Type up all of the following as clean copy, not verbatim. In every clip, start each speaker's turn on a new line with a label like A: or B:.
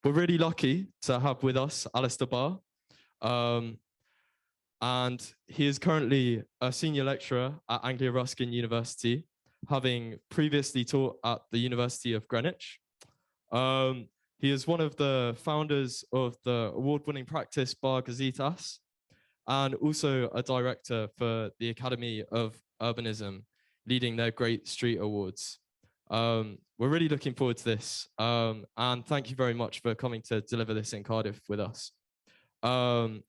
A: we're really lucky to have with us Alistair Barr. And he is currently a senior lecturer at Anglia Ruskin University, having previously taught at the University of Greenwich. He is one of the founders of the award-winning practice Bar Gazetas, and also a director for the Academy of Urbanism, leading their Great Street Awards. We're really looking forward to this, and thank you very much for coming to deliver this in Cardiff with us. And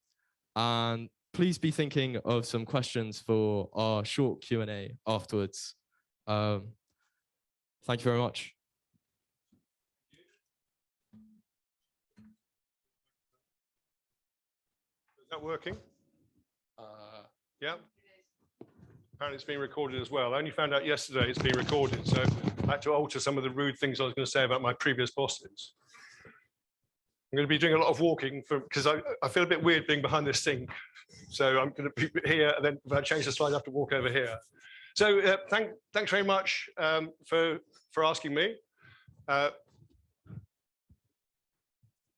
A: please be thinking of some questions for our short Q&A afterwards. Thank you very much.
B: Is that working? Yeah. Apparently it's being recorded as well. I only found out yesterday it's being recorded, so I had to alter some of the rude things I was going to say about my previous bosses. I'm going to be doing a lot of walking because I feel a bit weird being behind this sink. So I'm going to be here, and then if I change the slide, I have to walk over here. So thanks very much for asking me.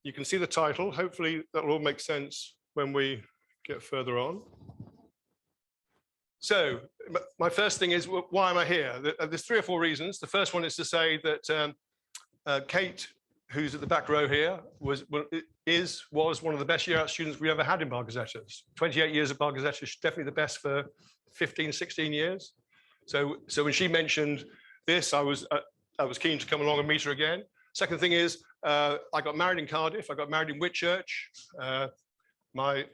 B: You can see the title. Hopefully that will all make sense when we get further on. So my first thing is, why am I here? There's 3 or 4 reasons. The first one is to say that Kate, who's at the back row here, was one of the best year out students we ever had in Bar Gazetas. 28 years of Bar Gazetas, definitely the best for 15, 16 years. So when she mentioned this, I was keen to come along and meet her again. Second thing is, I got married in Cardiff. I got married in Whitchurch. My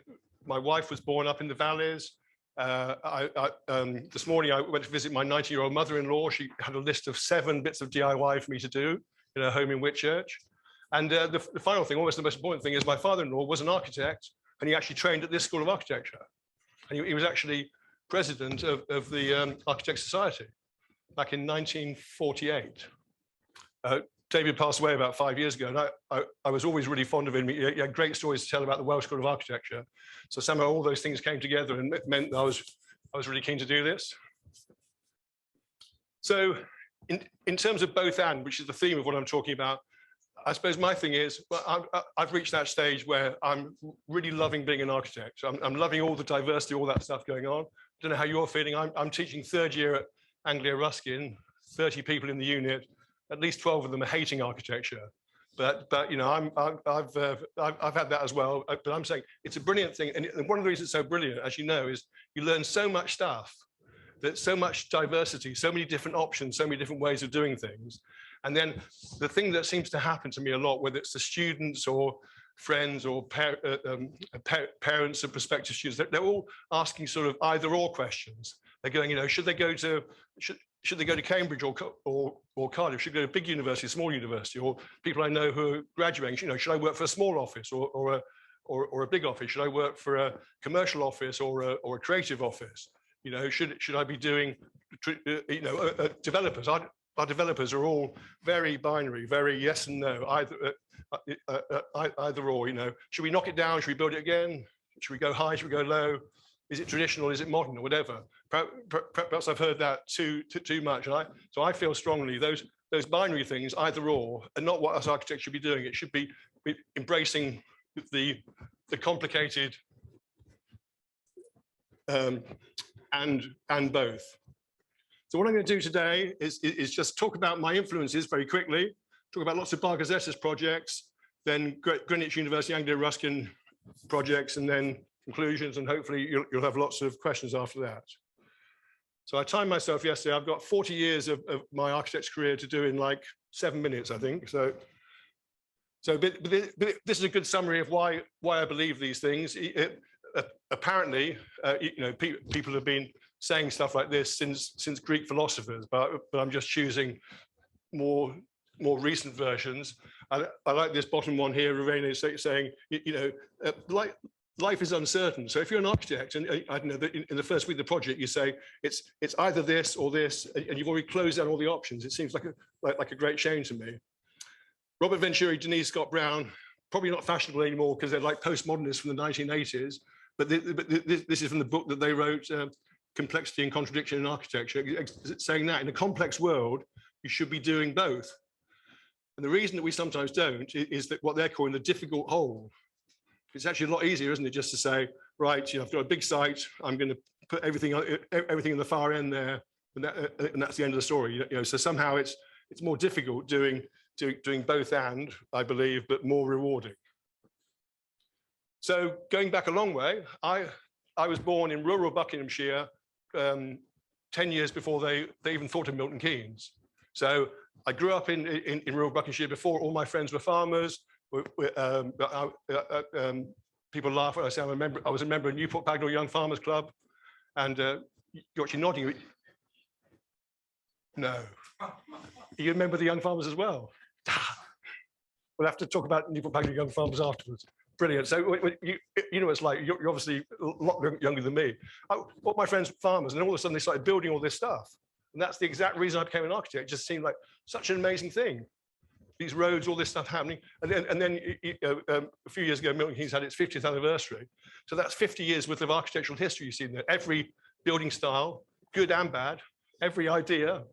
B: wife was born up in the valleys. This morning I went to visit my 90-year-old mother-in-law. She had a list of 7 bits of DIY for me to do in her home in Whitchurch. And the final thing, almost the most important thing, is my father-in-law was an architect, and he actually trained at this School of Architecture. And he was actually president of the Architects Society back in 1948. David passed away about 5 years ago, and I was always really fond of him. He had great stories to tell about the Welsh School of Architecture. So somehow all those things came together, and it meant that I was really keen to do this. So in terms of both and, which is the theme of what I'm talking about, I suppose my thing is, well, I've reached that stage where I'm really loving being an architect. I'm loving all the diversity, all that stuff going on. I don't know how you're feeling. I'm teaching 3rd year at Anglia Ruskin, 30 people in the unit. At least 12 of them are hating architecture, but you know, I've had that as well. But I'm saying it's a brilliant thing, and one of the reasons it's so brilliant, as you know, is you learn so much stuff, that so much diversity, so many different options, so many different ways of doing things. And then the thing that seems to happen to me a lot, whether it's the students or friends or parents of prospective students, they're all asking sort of either/or questions. They're going, you know, should they go to Cambridge or Cardiff? Should they go to a big university, a small university? Or people I know who are graduating, you know, should I work for a small office or a big office? Should I work for a commercial office or a creative office? You know, should I be doing, you know, developers? Our developers are all very binary, very yes and no, either or. You know, should we knock it down? Should we build it again? Should we go high? Should we go low? Is it traditional? Is it modern, or whatever? Perhaps I've heard that too much. And so I feel strongly those binary things, either or, are not what us architects should be doing. It should be embracing the complicated and both. So what I'm going to do today is just talk about my influences very quickly, talk about lots of Bar Gazetas projects, then Greenwich University, Anglia Ruskin projects, and then conclusions, and hopefully you'll have lots of questions after that. So I timed myself yesterday. I've got 40 years of my architect's career to do in like 7 minutes, I think. So but this is a good summary of why I believe these things. Apparently, you know, people have been saying stuff like this since Greek philosophers, but I'm just choosing more recent versions. I like this bottom one here, Irene, saying, you know, life is uncertain. So if you're an architect, and I don't know, in the first week of the project, you say it's either this or this, and you've already closed down all the options. It seems like a great shame to me. Robert Venturi, Denise Scott Brown, probably not fashionable anymore because they're like postmodernists from the 1980s. But this is from the book that they wrote, Complexity and Contradiction in Architecture, saying that in a complex world, you should be doing both. And the reason that we sometimes don't is that what they're calling the difficult hole. It's actually a lot easier, isn't it, just to say, right, I've got a big site, I'm going to put everything in the far end there, and that's the end of the story. So somehow it's more difficult doing both and, I believe, but more rewarding. So going back a long way, I was born in rural Buckinghamshire 10 years before they even thought of Milton Keynes. So I grew up in rural Buckinghamshire before all my friends were farmers. People laugh when I say I was a member of Newport Pagnell Young Farmers Club, and you're actually nodding. No, you remember the Young Farmers as well? We'll have to talk about Newport Pagnell Young Farmers afterwards. Brilliant. So you know, it's like you're obviously a lot younger than me. All my friends were farmers, and all of a sudden they started building all this stuff, and that's the exact reason I became an architect. It just seemed like such an amazing thing. These roads, all this stuff happening. And then a few years ago, Milton Keynes had its 50th anniversary. So that's 50 years worth of architectural history you've seen there. Every building style, good and bad, every idea,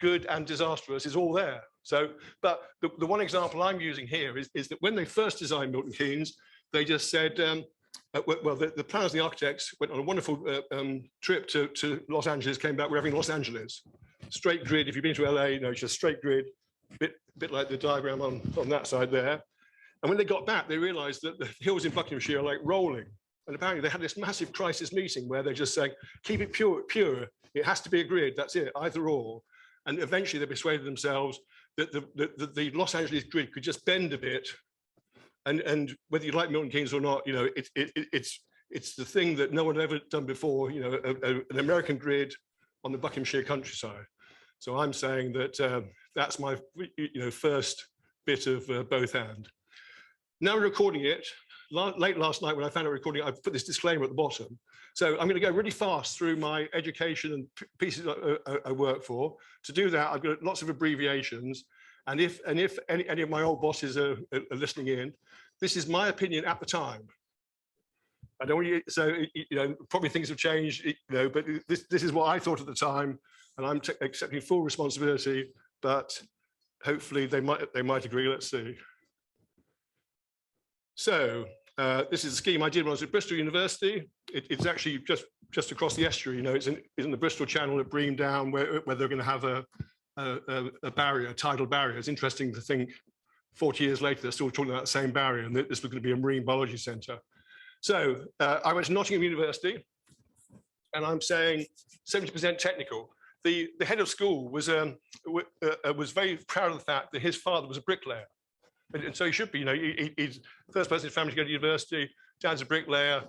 B: good and disastrous, is all there. So, but the one example I'm using here is that when they first designed Milton Keynes, they just said, well, the planners and the architects went on a wonderful trip to Los Angeles, came back, we're having Los Angeles. Straight grid, if you've been to LA, you know, it's just straight grid. Bit like the diagram on that side there. And when they got back, they realized that the hills in Buckinghamshire are like rolling. And apparently they had this massive crisis meeting where they're just saying, keep it pure. It has to be a grid, that's it, either or. And eventually they persuaded themselves that the Los Angeles grid could just bend a bit. And whether you like Milton Keynes or not, you know, it's the thing that no one had ever done before, you know, an American grid on the Buckinghamshire countryside. So I'm saying that that's my first bit of both and. Now recording it, late last night when I found out recording it, I put this disclaimer at the bottom. So I'm going to go really fast through my education and pieces I work for. To do that, I've got lots of abbreviations. And if any of my old bosses are listening in, this is my opinion at the time. I don't want you, so probably things have changed, but this is what I thought at the time. And I'm accepting full responsibility, but hopefully they might agree. Let's see. So this is a scheme I did when I was at Bristol University. It's actually just across the estuary. You know, it's in the Bristol Channel at Bream Down, where they're going to have a barrier, a tidal barrier. It's interesting to think 40 years later they're still talking about the same barrier, and this was going to be a marine biology centre. So I went to Nottingham University, and I'm saying 70% technical. The head of school was very proud of the fact that his father was a bricklayer, and so he should be. You know, he's the first person in his family to go to university. Dad's a bricklayer,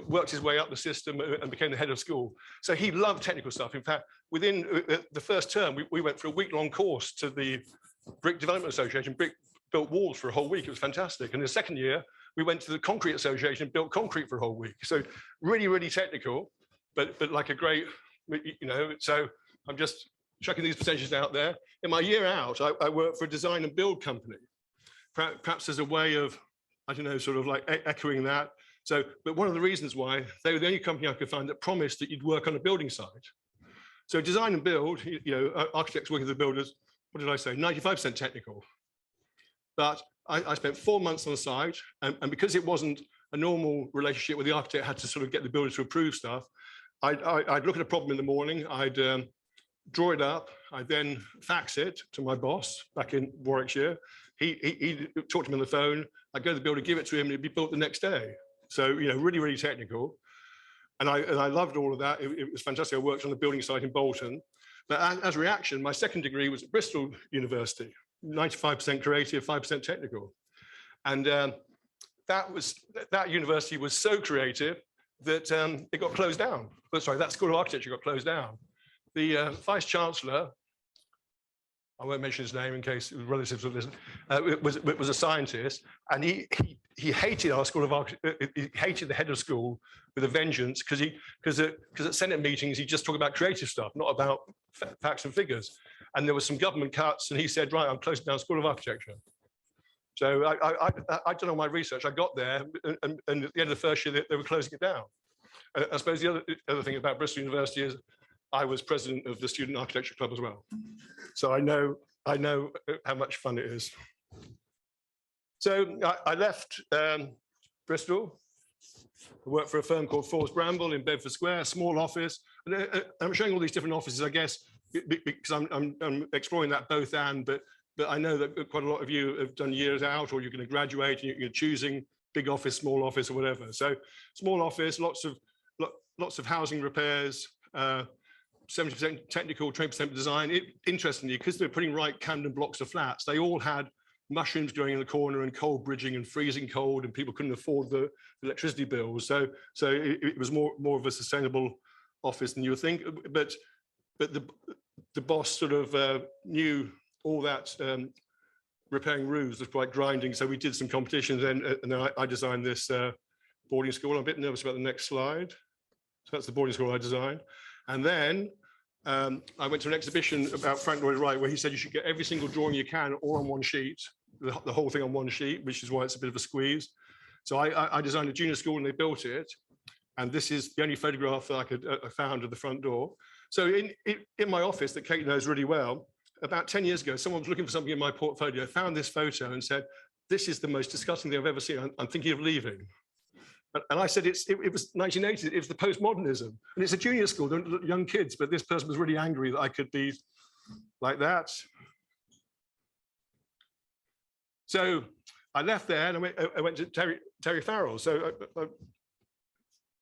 B: worked his way up the system and became the head of school. So he loved technical stuff. In fact, within the first term, we went for a week-long course to the Brick Development Association. Brick built walls for a whole week. It was fantastic. And the second year, we went to the Concrete Association and built concrete for a whole week. So really, really technical, but like a great, so I'm just chucking these percentages out there. In my year out, I worked for a design and build company, perhaps as a way of, I don't know, sort of like echoing that. So, but one of the reasons why, they were the only company I could find that promised that you'd work on a building site. So design and build, architects working with the builders, what did I say, 95% technical. But I spent 4 months on the site, and because it wasn't a normal relationship where the architect had to sort of get the builder to approve stuff, I'd look at a problem in the morning, I'd draw it up, I'd then fax it to my boss back in Warwickshire. He'd talk to me on the phone, I'd go to the builder, give it to him, and it'd be built the next day. So, really, really technical. And I loved all of that. It was fantastic. I worked on the building site in Bolton. But as a reaction, my second degree was at Bristol University, 95% creative, 5% technical. And that university was so creative that it got closed down. But sorry, that School of Architecture got closed down. The Vice Chancellor, I won't mention his name in case relatives will listen, was a scientist, and he hated our School of Architecture. He hated the head of school with a vengeance, because at Senate meetings he just talked about creative stuff, not about facts and figures. And there was some government cuts, and he said, "Right, I'm closing down School of Architecture." So I'd done all my research. I got there, and at the end of the first year, they were closing it down. I suppose the other thing about Bristol University is I was president of the Student Architecture Club as well. So I know I know how much fun it is. So I left Bristol. I worked for a firm called Force Bramble in Bedford Square, a small office. And I'm showing all these different offices, I guess, because I'm exploring that both and, but I know that quite a lot of you have done years out, or you're going to graduate and you're choosing big office, small office, or whatever. So small office, lots of housing repairs, 70% technical, 20% design. Interestingly, because they're putting right Camden blocks of flats, they all had mushrooms growing in the corner and cold bridging and freezing cold, and people couldn't afford the electricity bills. So it was more of a sustainable office than you would think. But the boss sort of knew all that repairing roofs was quite grinding. So we did some competitions, and then I designed this boarding school. I'm a bit nervous about the next slide. So that's the boarding school I designed. And then I went to an exhibition about Frank Lloyd Wright, where he said you should get every single drawing you can all on one sheet, the whole thing on one sheet, which is why it's a bit of a squeeze. So I designed a junior school and they built it. And this is the only photograph that I found of the front door. So in my office that Kate knows really well, about 10 years ago, someone was looking for something in my portfolio, found this photo and said, "This is the most disgusting thing I've ever seen. I'm thinking of leaving." And I said, it was 1980s, it was the postmodernism. And it's a junior school, they're young kids, but this person was really angry that I could be like that. So I left there and I went to Terry Farrell. So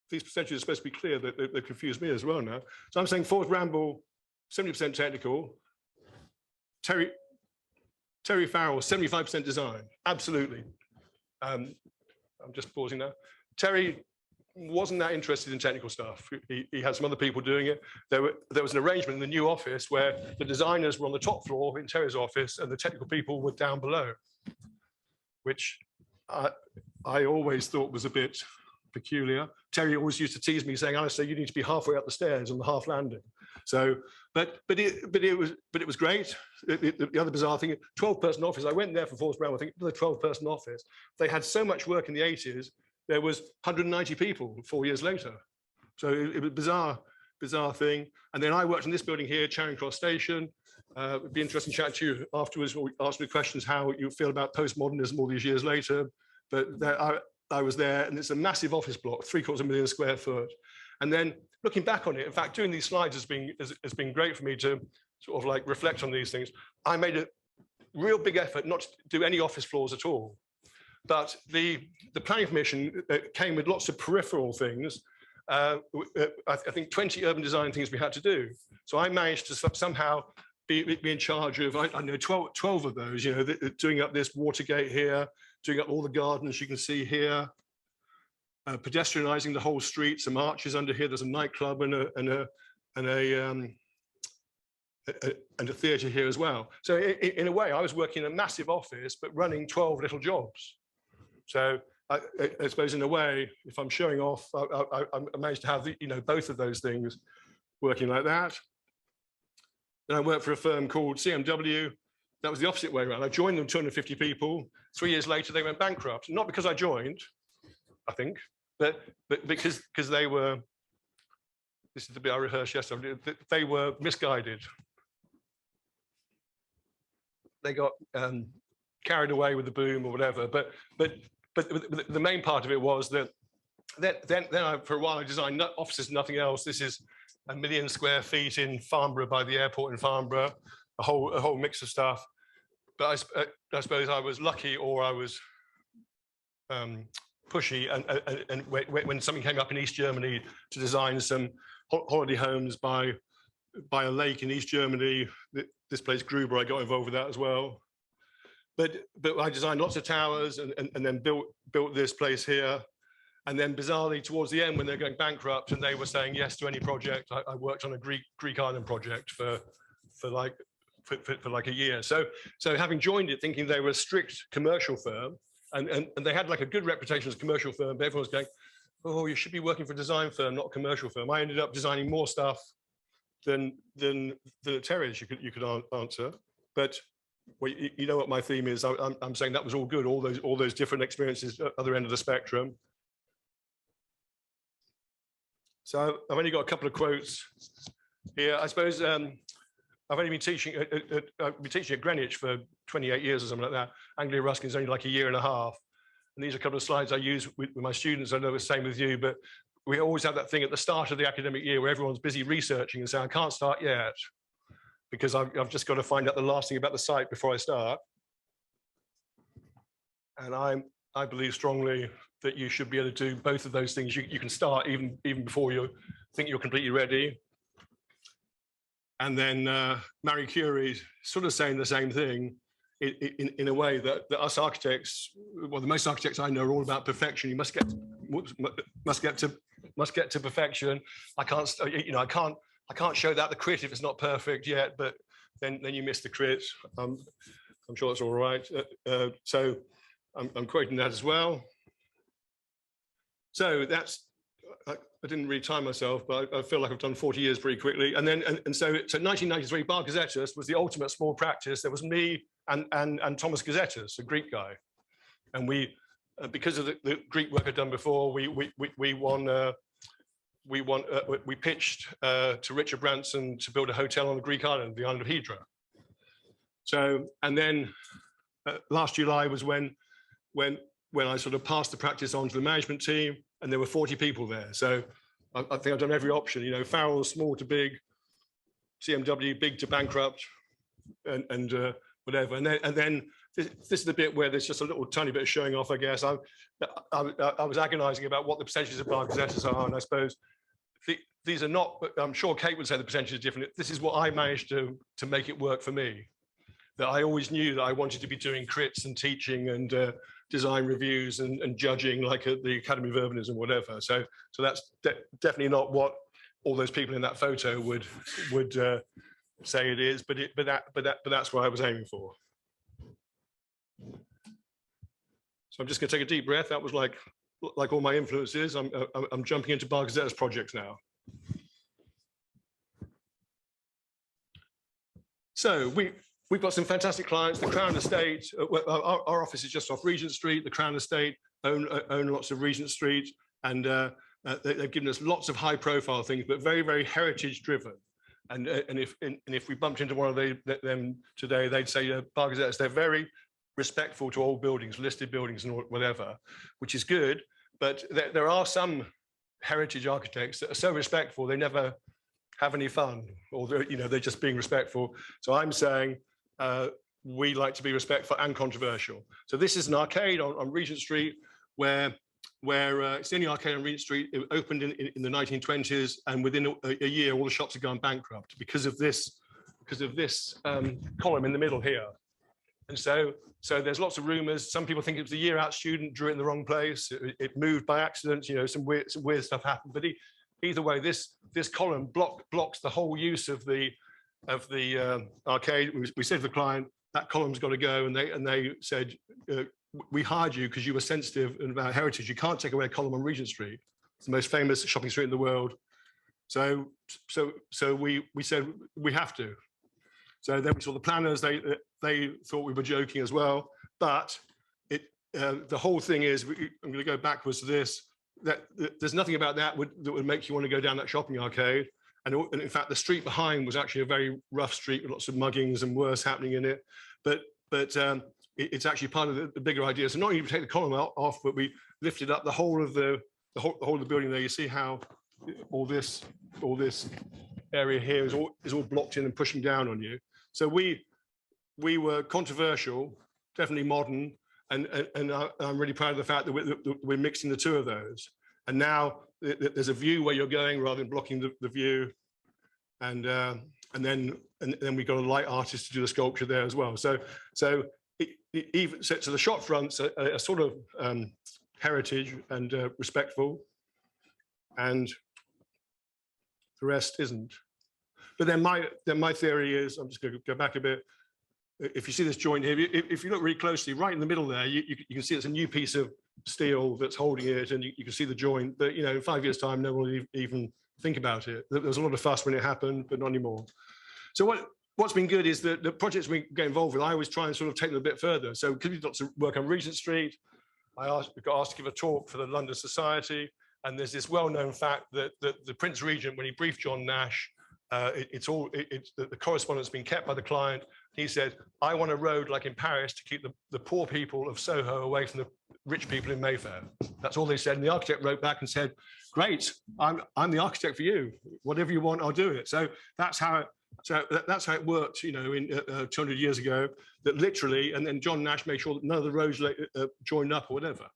B: these percentages are supposed to be clear, that they confuse me as well now. So I'm saying Force Bramble, 70% technical. Terry Farrell, 75% design, absolutely. I'm just pausing now. Terry wasn't that interested in technical stuff. He had some other people doing it. There was an arrangement in the new office where the designers were on the top floor in Terry's office and the technical people were down below, which I always thought was a bit peculiar. Terry always used to tease me saying, "Alistair, you need to be halfway up the stairs on the half landing." So, but it was great. The other bizarre thing, 12-person office. I went there for Force Brown. I think the 12-person office. They had so much work in the 80s. There was 190 people 4 years later. So it was a bizarre thing. And then I worked in this building here, Charing Cross Station. It'd be interesting to chat to you afterwards, or ask me questions how you feel about postmodernism all these years later. But I was there, and it's a massive office block, 750,000 square foot. And then looking back on it, in fact, doing these slides has been great for me to sort of like reflect on these things. I made a real big effort not to do any office floors at all. But the planning permission came with lots of peripheral things. I think 20 urban design things we had to do. So I managed to somehow be in charge of, I don't know, 12 of those, you know, doing up this Watergate here, doing up all the gardens you can see here, pedestrianising the whole street, some arches under here. There's a nightclub and a theatre here as well. So in a way, I was working in a massive office, but running 12 little jobs. So I suppose in a way, if I'm showing off, I managed to have both of those things working like that. Then I worked for a firm called CMW. That was the opposite way around. I joined them, 250 people. 3 years later, they went bankrupt. Not because I joined, I think, but because they were, this is the bit I rehearsed yesterday, they were misguided. They got carried away with the boom or whatever. But the main part of it was that then for a while I designed offices, nothing else. This is 1 million square feet in Farnborough, by the airport in Farnborough, a whole mix of stuff. But I suppose I was lucky, or I was pushy, and when something came up in East Germany to design some holiday homes by a lake in East Germany, this place Gruber, I got involved with that as well. But I designed lots of towers and then built this place here. And then bizarrely, towards the end, when they're going bankrupt and they were saying yes to any project, I worked on a Greek island project for like a year. So having joined it, thinking they were a strict commercial firm, and they had like a good reputation as a commercial firm, but everyone was going, "Oh, you should be working for a design firm, not a commercial firm." I ended up designing more stuff than Terry's you could answer. But well, you know what my theme is. I'm saying that was all good. All those different experiences at the other end of the spectrum. So I've only got a couple of quotes here. I suppose I've only been teaching at Greenwich for 28 years or something like that. Anglia Ruskin is only like a year and a half. And these are a couple of slides I use with my students. I know it's the same with you, but we always have that thing at the start of the academic year where everyone's busy researching and saying, I can't start yet because I've just got to find out the last thing about the site before I start. And I believe strongly that you should be able to do both of those things. You can start even before you think you're completely ready. And then Marie Curie sort of saying the same thing in a way that us architects, well, the most architects I know are all about perfection. You must get to perfection. I can't, I can't show that the crit if it's not perfect yet, but then you miss the crit. I'm sure that's all right. So I'm quoting that as well. So that's, I didn't really time myself, but I feel like I've done 40 years pretty quickly. And then, so 1993, Bar Gazetas was the ultimate small practice. There was me and Thomas Gazetas, a Greek guy. And we, because of the Greek work I'd done before, we pitched to Richard Branson to build a hotel on the Greek island, the island of Hydra. So, and then last July was when I sort of passed the practice on to the management team, and there were 40 people there. So I think I've done every option, Farrell, small to big, CMW, big to bankrupt, and whatever. And then this is the bit where there's just a little tiny bit of showing off, I guess. I was agonizing about what the percentages of Bar Gazetas are, and I suppose these are not, but I'm sure Kate would say the percentages are different. This is what I managed to make it work for me. That I always knew that I wanted to be doing crits and teaching and design reviews and judging, like at the Academy of Urbanism, whatever. So that's definitely not what all those people in that photo would say it is, but that's what I was aiming for. So I'm just going to take a deep breath. That was like all my influences. I'm jumping into Bar Gazetas projects now. So we've got some fantastic clients. The Crown Estate, our office is just off Regent Street. The Crown Estate own lots of Regent Street, and they've given us lots of high-profile things, but very, very heritage-driven. And if we bumped into one of them today, they'd say, Bar Gazetas, they're very respectful to old buildings, listed buildings, and whatever, which is good. But there are some heritage architects that are so respectful they never have any fun, or they're just being respectful. So I'm saying we like to be respectful and controversial. So this is an arcade on Regent Street where it's the only arcade on Regent Street. It opened in the 1920s, and within a year, all the shops had gone bankrupt because of this column in the middle here. And so there's lots of rumors. Some people think it was a year-out student drew it in the wrong place. It moved by accident. Some weird stuff happened. But either way, this column blocks the whole use of the arcade. We said to the client, that column's got to go, and they said, we hired you because you were sensitive about heritage. You can't take away a column on Regent Street. It's the most famous shopping street in the world. So we said we have to. So then we saw the planners. They thought we were joking as well. But the whole thing is, I'm going to go backwards to this. That there's nothing about that would make you want to go down that shopping arcade. And in fact, the street behind was actually a very rough street with lots of muggings and worse happening in it. But it's actually part of the bigger idea. So not only do we take the column off, but we lifted up the whole of the whole of the building there. You see how all this area here is all blocked in and pushing down on you. So we were controversial, definitely modern, and I'm really proud of the fact that we're mixing the two of those. And now there's a view where you're going rather than blocking the view, and then we've got a light artist to do the sculpture there as well. So the shop fronts are sort of heritage and respectful, and the rest isn't. But then my theory is, I'm just going to go back a bit. If you see this joint here, if you look really closely, right in the middle there, you can see it's a new piece of steel that's holding it, and you can see the joint. But in 5 years' time, no one will even think about it. There was a lot of fuss when it happened, but not anymore. So what's been good is that the projects we get involved with, I always try and sort of take them a bit further. So because we've got to work on Regent Street, we got asked to give a talk for the London Society, and there's this well-known fact that the Prince Regent, when he briefed John Nash, the correspondence being kept by the client. He said, I want a road like in Paris to keep the poor people of Soho away from the rich people in Mayfair. That's all they said. And the architect wrote back and said, great, I'm the architect for you. Whatever you want, I'll do it. So that's how it worked, you know, in 200 years ago, that literally, and then John Nash made sure that none of the roads joined up or whatever.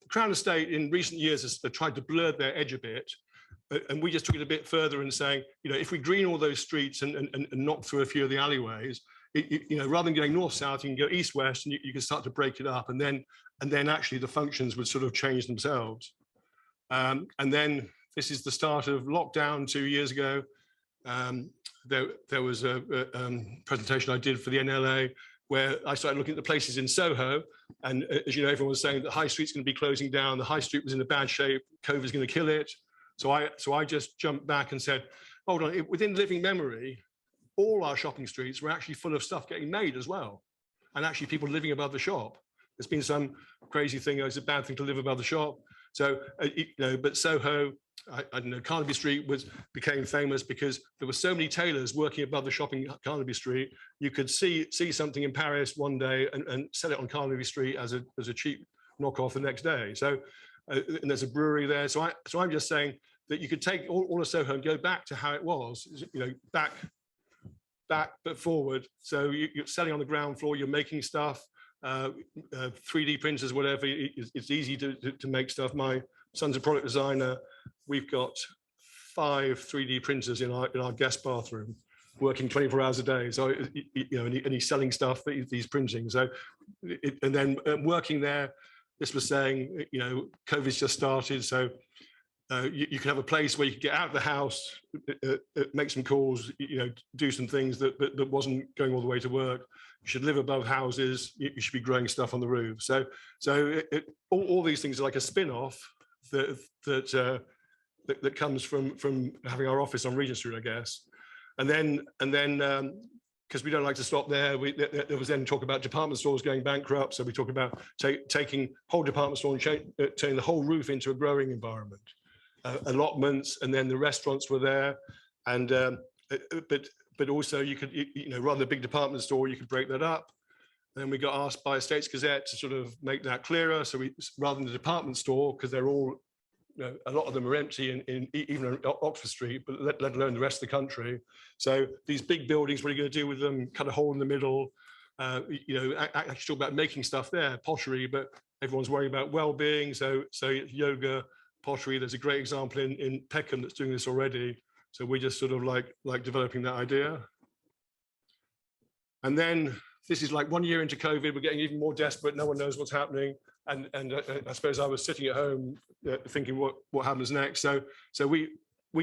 B: The Crown Estate in recent years has tried to blur their edge a bit. And we just took it a bit further and saying, you know, if we green all those streets and knock through a few of the alleyways, you know, rather than going north-south, you can go east-west, and you can start to break it up. And then actually the functions would sort of change themselves. And then this is the start of lockdown 2 years ago. There was a presentation I did for the NLA where I started looking at the places in Soho. And as you know, everyone was saying that High Street's going to be closing down. The High Street was in a bad shape. COVID's going to kill it. So I just jumped back and said, hold on, within living memory, all our shopping streets were actually full of stuff getting made as well. And actually people living above the shop. There's been some crazy thing, it's a bad thing to live above the shop. So, you know, but Soho, I don't know, Carnaby Street became famous because there were so many tailors working above the shop in Carnaby Street. You could see something in Paris one day and sell it on Carnaby Street as a cheap knockoff the next day. So, and there's a brewery there. So I'm just saying that you could take all of Soho and go back to how it was, you know, back but forward. So you're selling on the ground floor, you're making stuff, 3D printers, whatever. It's easy to make stuff. My son's a product designer. We've got 5 3D printers in our guest bathroom, working 24 hours a day. So you know, and he's selling stuff that he's printing. So and then working there. This was saying, you know, COVID's just started, so you can have a place where you can get out of the house, make some calls, you know, do some things that wasn't going all the way to work. You should live above houses. You should be growing stuff on the roof. So all these things are like a spin-off that comes from having our office on Regent Street, I guess. And then because we don't like to stop there, there was then talk about department stores going bankrupt. So we talk about taking whole department store and turning the whole roof into a growing environment. Allotments, and then the restaurants were there. And but also you could, you know, rather than a big department store, you could break that up. And then we got asked by Estates Gazette to sort of make that clearer. So we, rather than the department store, because they're all, you know, a lot of them are empty even in Oxford Street, but let alone the rest of the country. So these big buildings, what are you going to do with them? Cut a hole in the middle. You know, actually talk about making stuff there, pottery, but everyone's worrying about well-being. So yoga, pottery. There's a great example in Peckham that's doing this already. So we're just sort of like developing that idea. And then this is like 1 year into COVID, we're getting even more desperate. No one knows what's happening. And I suppose I was sitting at home thinking what happens next. So we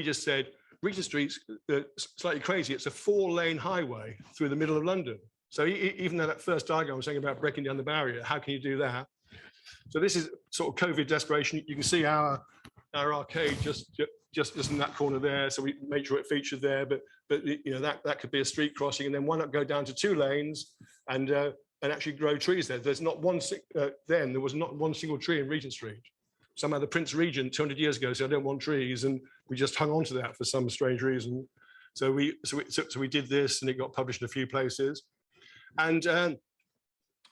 B: just said, Regent Street's slightly crazy. It's a 4-lane highway through the middle of London. So even though that first diagram I was saying about breaking down the barrier, how can you do that? So this is sort of COVID desperation. You can see our arcade just in that corner there. So we made sure it featured there, but you know, that could be a street crossing, and then why not go down to 2 lanes and actually grow trees there? There's not one, then there was not one single tree in Regent Street. Somehow the Prince Regent 200 years ago said, I don't want trees, and we just hung on to that for some strange reason. So we did this, and it got published in a few places. And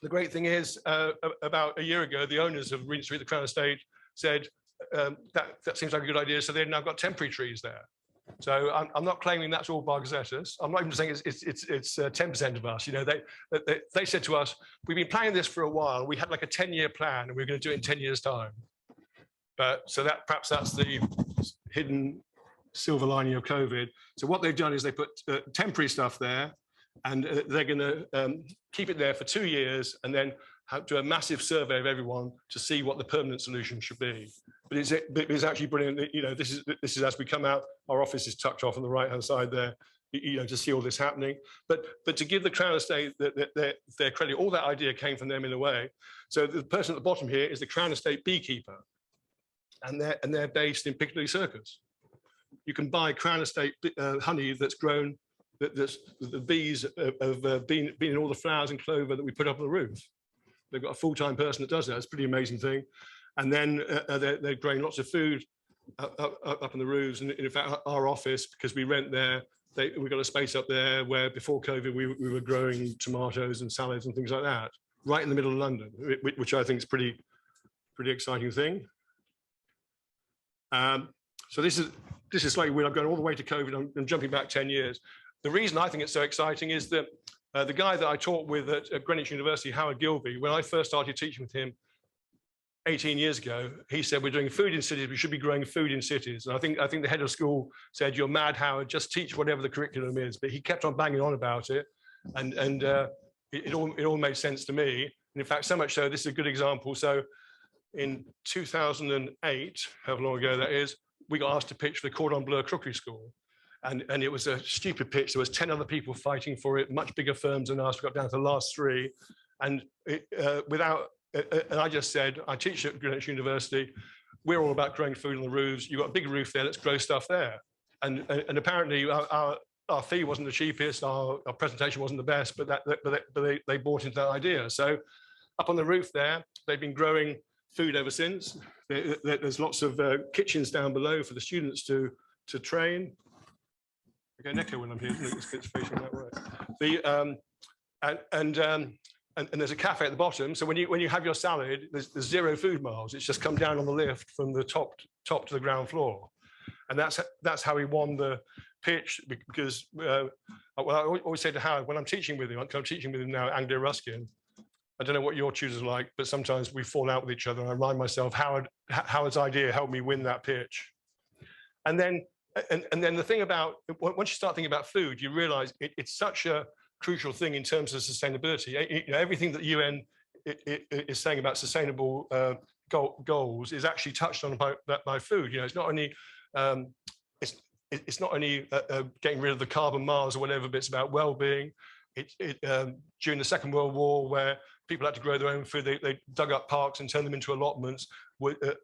B: the great thing is, about a year ago, the owners of Regent Street, the Crown Estate, said that seems like a good idea. So they've now got temporary trees there. So I'm not claiming that's all by Gazetas. I'm not even saying it's 10% of us. You know, they said to us, we've been planning this for a while. We had like a 10-year plan, and we're going to do it in 10 years' time. But so that perhaps that's the hidden silver lining of COVID. So what they've done is they put temporary stuff there, and they're going to keep it there for 2 years, and then do a massive survey of everyone to see what the permanent solution should be. But it's actually brilliant. You know, this is as we come out, our office is tucked off on the right-hand side there. You know, to see all this happening. But to give the Crown Estate their credit, all that idea came from them in a way. So the person at the bottom here is the Crown Estate beekeeper, and they're based in Piccadilly Circus. You can buy Crown Estate honey that's grown. The bees have been in all the flowers and clover that we put up on the roof. They've got a full-time person that does that. It's a pretty amazing thing. And then they're growing lots of food up on the roofs. And in fact, our office, because we rent there, we got a space up there where before COVID we were growing tomatoes and salads and things like that, right in the middle of London, which I think is pretty exciting thing. So this is slightly weird. I'm going all the way to COVID. I'm jumping back 10 years. The reason I think it's so exciting is that the guy that I taught with at Greenwich University, Howard Gilby, when I first started teaching with him 18 years ago, he said, we're doing food in cities, we should be growing food in cities. And I think the head of school said, you're mad, Howard, just teach whatever the curriculum is. But he kept on banging on about it. And it all made sense to me. And in fact, so much so, this is a good example. So in 2008, however long ago that is, we got asked to pitch for the Cordon Bleu Crookery School. And it was a stupid pitch. There was 10 other people fighting for it, much bigger firms than us. We got down to the last 3. And and I just said, I teach at Greenwich University. We're all about growing food on the roofs. You've got a big roof there, let's grow stuff there. And apparently our fee wasn't the cheapest, our presentation wasn't the best, but they bought into that idea. So up on the roof there, they've been growing food ever since. There's lots of kitchens down below for the students to train. Okay, Neko when I'm here, it's facing that way. And there's a cafe at the bottom. So when you have your salad, there's 0 food miles. It's just come down on the lift from the top to the ground floor. And that's how we won the pitch, because well, I always say to Howard, when I'm teaching with him, I'm teaching with him now at Anglia Ruskin. I don't know what your tutors are like, but sometimes we fall out with each other. And I remind myself, Howard's idea helped me win that pitch. And then the thing about, once you start thinking about food, you realize it's such a crucial thing in terms of sustainability. Everything that the UN is saying about sustainable goals is actually touched on by food. It's not only it's not only getting rid of the carbon miles or whatever, but it's about well-being. During the Second World War, where people had to grow their own food, they dug up parks and turned them into allotments.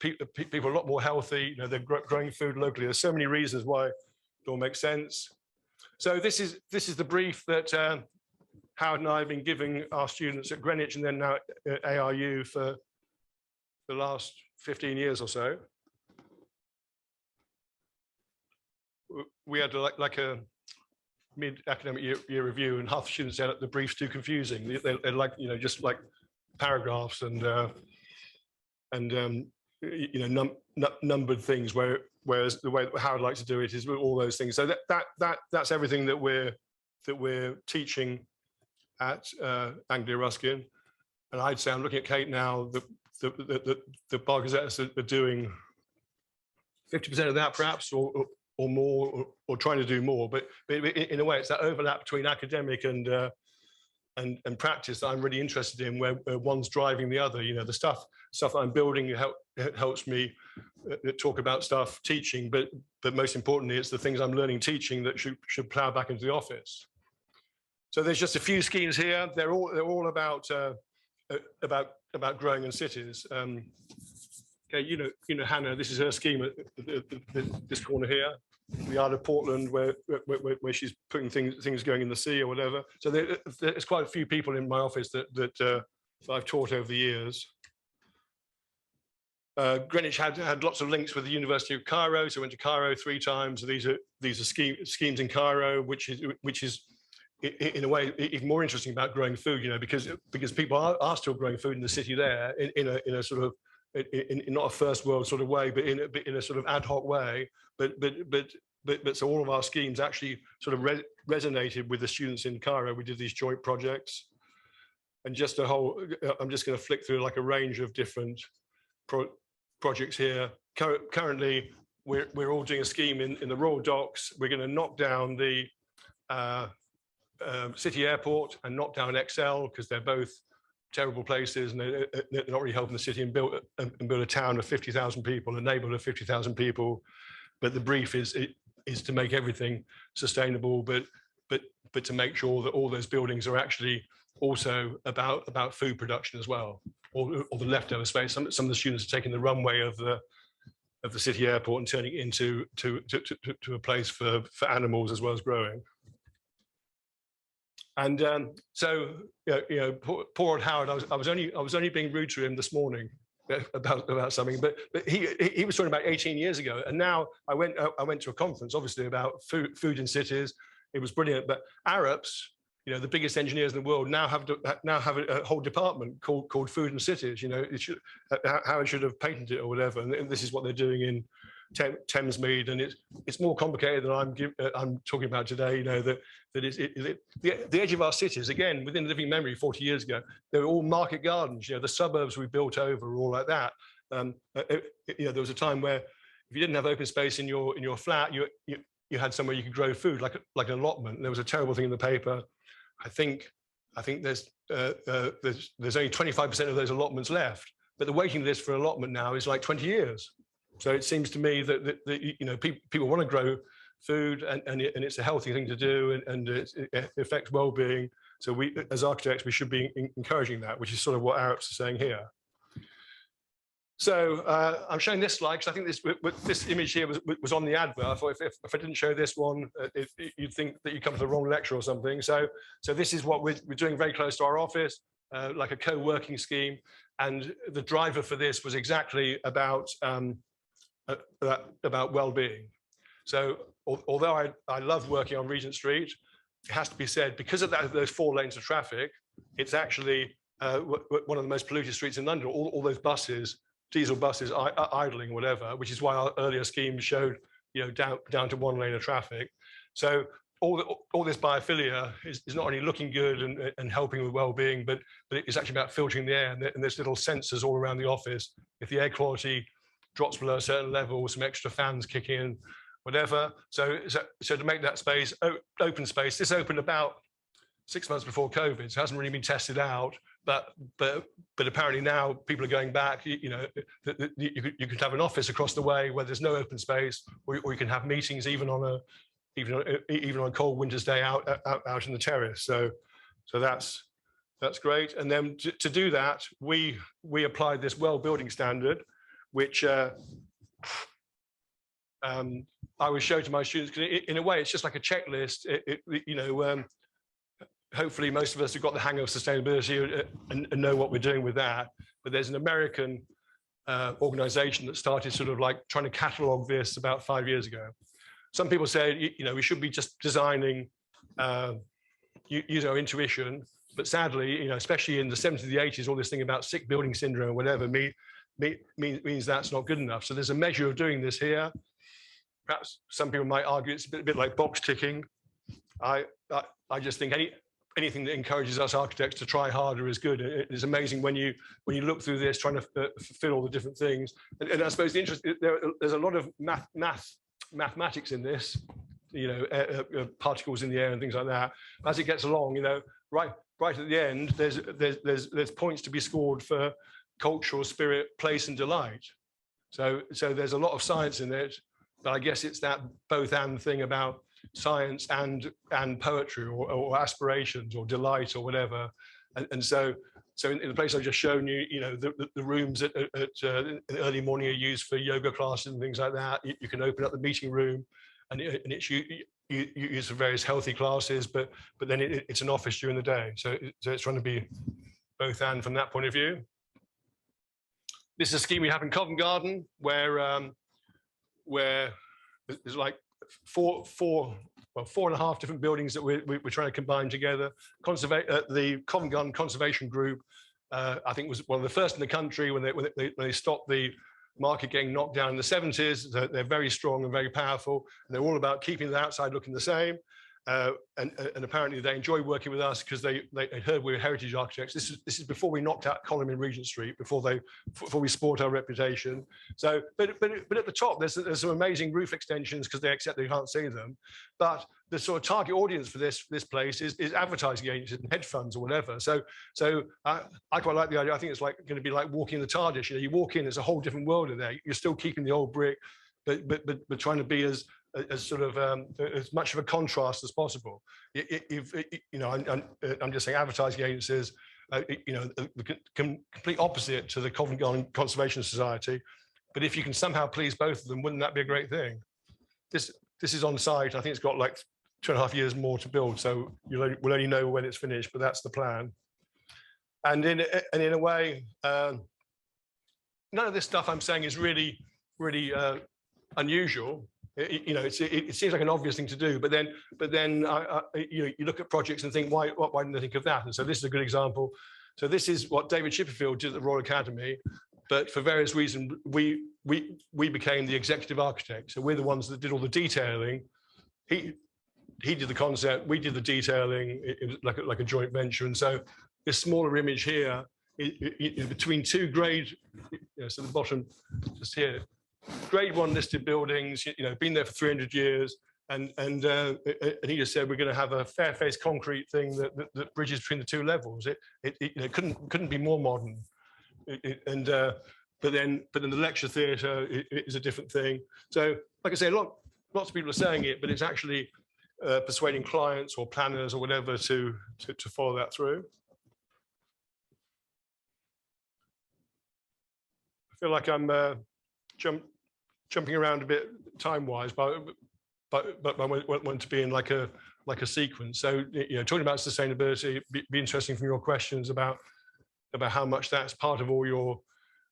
B: People are a lot more healthy. They're growing food locally. There's so many reasons why it all makes sense. So this is the brief that Howard and I have been giving our students at Greenwich and then now at ARU for the last 15 years or so. We had like a mid-academic year review, and half the students said the brief's too confusing. They're like, just like paragraphs and numbered things, whereas the way that Howard likes to do it is with all those things. So that's everything that we're teaching at Anglia Ruskin. And I'd say, I'm looking at Kate now, the Barr Gazetas are doing 50% of that perhaps, or more, or trying to do more. But in a way, it's that overlap between academic and practice that I'm really interested in, where one's driving the other. The stuff that I'm building helps me talk about stuff teaching, but most importantly, it's the things I'm learning teaching that should plow back into the office. So there's just a few schemes here. They're all about growing in cities. Okay, Hannah, this is her scheme at this corner here, the Isle of Portland, where she's putting things going in the sea or whatever. So there's quite a few people in my office that I've taught over the years. Greenwich had lots of links with the University of Cairo, so I went to Cairo 3 times. So these are schemes in Cairo, which is in a way even more interesting about growing food, because people are still growing food in the city there in a sort of in not a first world sort of way, but in a sort of ad hoc way. But so all of our schemes actually sort of resonated with the students in Cairo. We did these joint projects, and just I'm just going to flick through like a range of different projects here. Currently, we're all doing a scheme in the Royal Docks. We're going to knock down the City Airport and knock down XL, because they're both terrible places and they're not really helping the city, and build a town of 50,000 people, a neighborhood of 50,000 people. But the brief is to make everything sustainable, but to make sure that all those buildings are actually also about food production as well, or the leftover space. Some of the students are taking the runway of the city airport and turning it into a place for animals as well as growing. And so, poor old Howard, I was only being rude to him this morning about something, but he was talking about 18 years ago, and now I went to a conference, obviously, about food in cities. it was brilliant. But Arabs, you know, the biggest engineers in the world now have a whole department called Food and Cities. You know, Howard should have patented it or whatever. And this is what they're doing in Thamesmead, and it's more complicated than I'm talking about today. You know, that the edge of our cities, again, within living memory 40 years ago, they were all market gardens. You know, the suburbs we built over were all like that. You know, there was a time where if you didn't have open space in your flat, you had somewhere you could grow food, like an allotment. And there was a terrible thing in the paper. I think there's only 25% of those allotments left, but the waiting list for allotment now is like 20 years. So it seems to me that you know, people want to grow food, and it's a healthy thing to do, and it affects well-being. So we, as architects, we should be encouraging that, which is sort of what Arabs are saying here. So I'm showing this slide because I think this image here was on the advert. I thought if I didn't show this one, you'd think that you come to the wrong lecture or something. So this is what we're doing very close to our office, like a co-working scheme. And the driver for this was exactly about well-being. So although I love working on Regent Street, it has to be said, because of those 4 lanes of traffic, it's actually one of the most polluted streets in London. All those buses, diesel buses idling, whatever, which is why our earlier scheme showed, you know, down to 1 lane of traffic. So all this biophilia is not only looking good and helping with well-being, but it's actually about filtering the air. And there's little sensors all around the office. If the air quality drops below a certain level, some extra fans kick in, whatever. So to make that space open space, this opened about 6 months before COVID, so it hasn't really been tested out. But apparently now people are going back. You know, you could have an office across the way where there's no open space, or you can have meetings even on a cold winter's day out in the terrace. So that's great. And then to do that, we applied this well-building standard, which I would show to my students, because in a way it's just like a checklist. You know, hopefully most of us have got the hang of sustainability and know what we're doing with that. But there's an American organization that started sort of like trying to catalog this about 5 years ago. Some people say, you know, we should be just designing, use our intuition. But sadly, you know, especially in the 70s, the 80s, all this thing about sick building syndrome or whatever means that's not good enough. So there's a measure of doing this here. Perhaps some people might argue it's a bit like box ticking. I just think anything that encourages us architects to try harder is good. It's amazing when you look through this, trying to fulfill all the different things. And I suppose the interest, there's a lot of mathematics in this, you know, particles in the air and things like that. As it gets along, you know, right at the end, there's points to be scored for cultural spirit, place, and delight. So there's a lot of science in it, but I guess it's that both and thing about science and poetry or aspirations or delight or whatever. And so in the place I've just shown you, you know, the rooms at early morning are used for yoga classes and things like that. You can open up the meeting room, and it's used for various healthy classes, but then it's an office during the day. So it's trying to be both and from that point of view. This is a scheme we have in Covent Garden where there's like four and a half different buildings that we're trying to combine together. The Covent Garden Conservation Group, I think, was one of the first in the country when they stopped the market getting knocked down in the 70s. They're very strong and very powerful, and they're all about keeping the outside looking the same. And apparently they enjoy working with us because they heard we were heritage architects. This is before we knocked out Column in Regent Street, before we sport our reputation. So, but at the top there's some amazing roof extensions because they accept they can't see them. But the sort of target audience for this place is advertising agencies and hedge funds or whatever. So I quite like the idea. I think it's like going to be like walking the TARDIS. You know, you walk in, there's a whole different world in there. You're still keeping the old brick, but trying to be as sort of as much of a contrast as possible. If you know, I'm just saying, advertising agencies, you know, the complete opposite to the Covent Garden Conservation Society. But if you can somehow please both of them, wouldn't that be a great thing? This is on site. I think it's got like 2.5 years more to build, so we'll only know when it's finished. But that's the plan. And in a way, none of this stuff I'm saying is really unusual. You know, it seems like an obvious thing to do, but then you look at projects and think, why didn't they think of that? And so this is a good example. So this is what David Chipperfield did at the Royal Academy, but for various reasons, we became the executive architect. So we're the ones that did all the detailing. He did the concept, we did the detailing. It was like a joint venture. And so this smaller image here is between two grade, so the bottom just here, grade 1 listed buildings, been there for 300 years. And he just said, we're going to have a fair face concrete thing that bridges between the two levels. It couldn't be more modern. But then the lecture theatre is a different thing. So, like I say, lots of people are saying it, but it's actually persuading clients or planners or whatever to follow that through. I feel like I'm jumping around a bit time-wise, but I want to be in like a sequence. So, talking about sustainability, be interesting from your questions about how much that's part of all your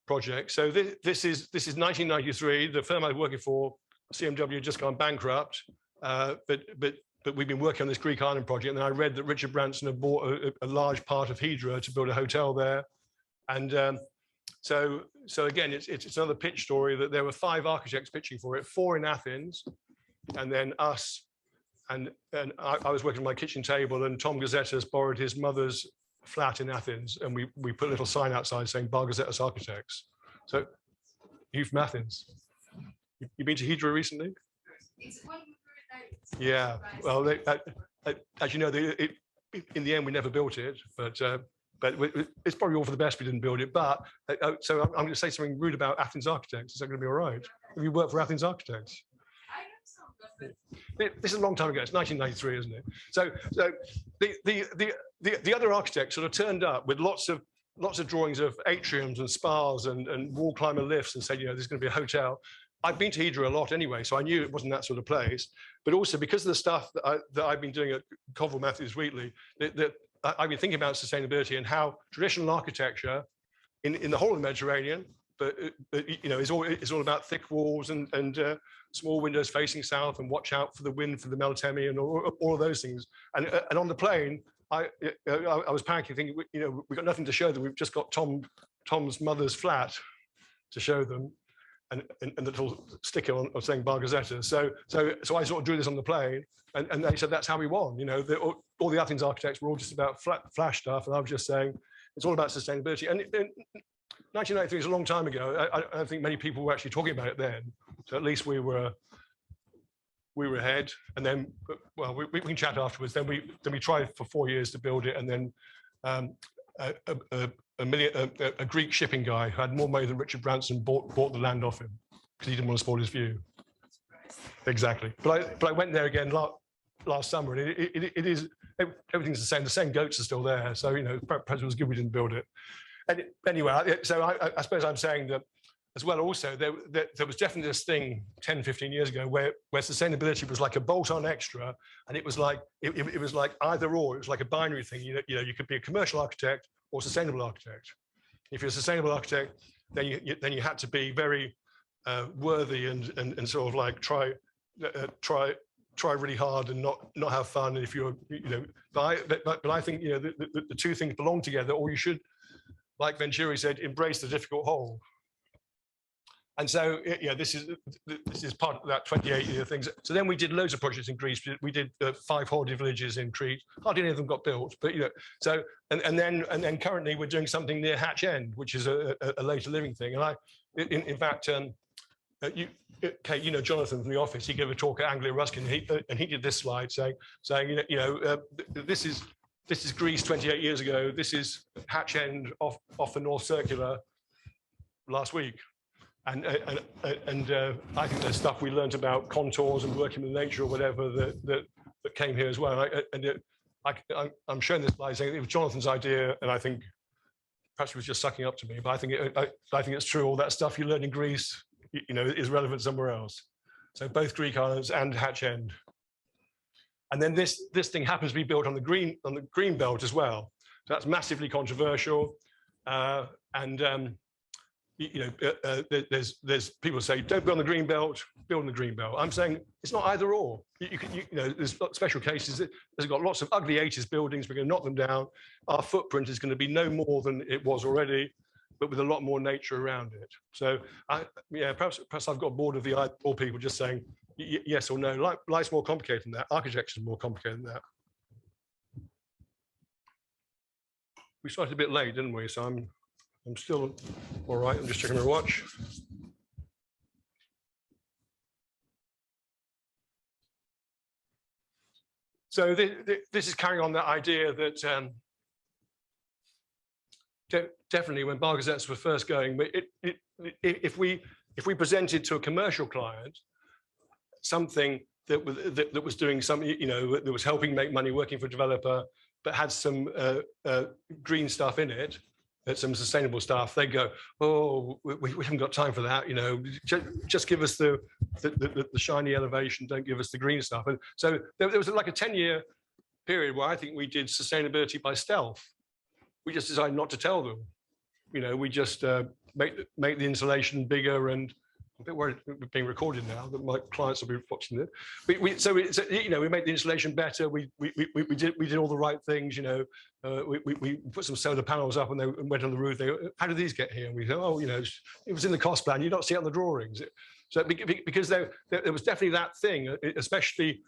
B: projects. So this is 1993. The firm I was working for, CMW, had just gone bankrupt, but we've been working on this Greek island project. And then I read that Richard Branson had bought a large part of Hydra to build a hotel there. And so again, it's another pitch story that there were 5 architects pitching for it, 4 in Athens, and then us. And I was working on my kitchen table, and Tom Gazetas borrowed his mother's flat in Athens, and we put a little sign outside saying Bar Gazetas Architects. So, you from Athens? You been to Hydra recently?
C: It's one
B: yeah. Well, as you know, in the end we never built it, but it's probably all for the best we didn't build it. But so I'm going to say something rude about Athens Architects. Is that going to be all right? Have you worked for Athens Architects? This is a long time ago. It's 1993, isn't it? So the other architects sort of turned up with lots of drawings of atriums and spas and wall climber lifts and said, this is going to be a hotel. I've been to Hydra a lot anyway, so I knew it wasn't that sort of place. But also because of the stuff that I've been doing at Coverall Matthews Wheatley, that I've been thinking about sustainability and how traditional architecture in the whole of the Mediterranean, but it's all about thick walls and small windows facing south, and watch out for the wind for the Meltemi and all of those things. And on the plane, I was panicking, thinking, we've got nothing to show them. We've just got Tom's mother's flat to show them, and the little sticker on saying Bar Gazzetta. So I sort of drew this on the plane, and they said that's how we won. All the Athens architects were all just about flash stuff, and I was just saying it's all about sustainability. And 1993 is a long time ago. I don't think many people were actually talking about it then. So at least we were ahead. And then, well, we can chat afterwards. Then we tried for 4 years to build it, and then a Greek shipping guy who had more money than Richard Branson bought the land off him because he didn't want to spoil his view. Exactly. But I went there again last summer, and it is everything's the same. The same goats are still there. So perhaps it was good we didn't build it. And anyway, so I suppose I'm saying that as well. Also, there was definitely this thing 10, 15 years ago where sustainability was like a bolt-on extra, and it was like either or. It was like a binary thing. You could be a commercial architect or sustainable architect. If you're a sustainable architect, then you had to be very worthy and sort of like try really hard and not have fun. And if you're but I think the two things belong together, or you should, like Venturi said, embrace the difficult whole. And so, this is part of that 28-year thing. So then we did loads of projects in Greece. We did 5 holiday villages in Crete. Hardly any of them got built, but So and then currently we're doing something near Hatch End, which is a later living thing. And in fact, Kate, Jonathan from the office, he gave a talk at Anglia Ruskin, and he did this slide saying this is Greece 28 years ago. This is Hatch End off the North Circular last week. And I think there's stuff we learned about contours and working with nature or whatever that came here as well. I'm showing this slide saying it was Jonathan's idea, and I think perhaps he was just sucking up to me. But I think it's true. All that stuff you learn in Greece, is relevant somewhere else. So both Greek islands and Hatch End. And then this thing happens to be built on the green belt as well. So that's massively controversial. there's people say don't build on the green belt, build on the green belt. I'm saying it's not either or. There's special cases that there's got lots of ugly 80s buildings. We're going to knock them down. Our footprint is going to be no more than it was already, but with a lot more nature around it. So perhaps I've got bored of the all people just saying yes or no. Life's more complicated than that. Architecture is more complicated than that. We started a bit late, didn't we? So I'm still all right. I'm just checking my watch. So this is carrying on that idea that definitely when Barr Gazetas were first going, if we presented to a commercial client something that was doing something, that was helping make money working for a developer, but had some green stuff in it, some sustainable stuff, they go, oh, we haven't got time for that. Just give us the shiny elevation. Don't give us the green stuff. And so there was like a 10-year period where I think we did sustainability by stealth. We just decided not to tell them. We just make the insulation bigger, and I'm a bit worried we're being recorded now that my clients will be watching it. We make the insulation better. We did all the right things. We put some solar panels up and they went on the roof. They go, how did these get here? And we go, oh, it was in the cost plan. You don't see it on the drawings. So because there was definitely that thing, especially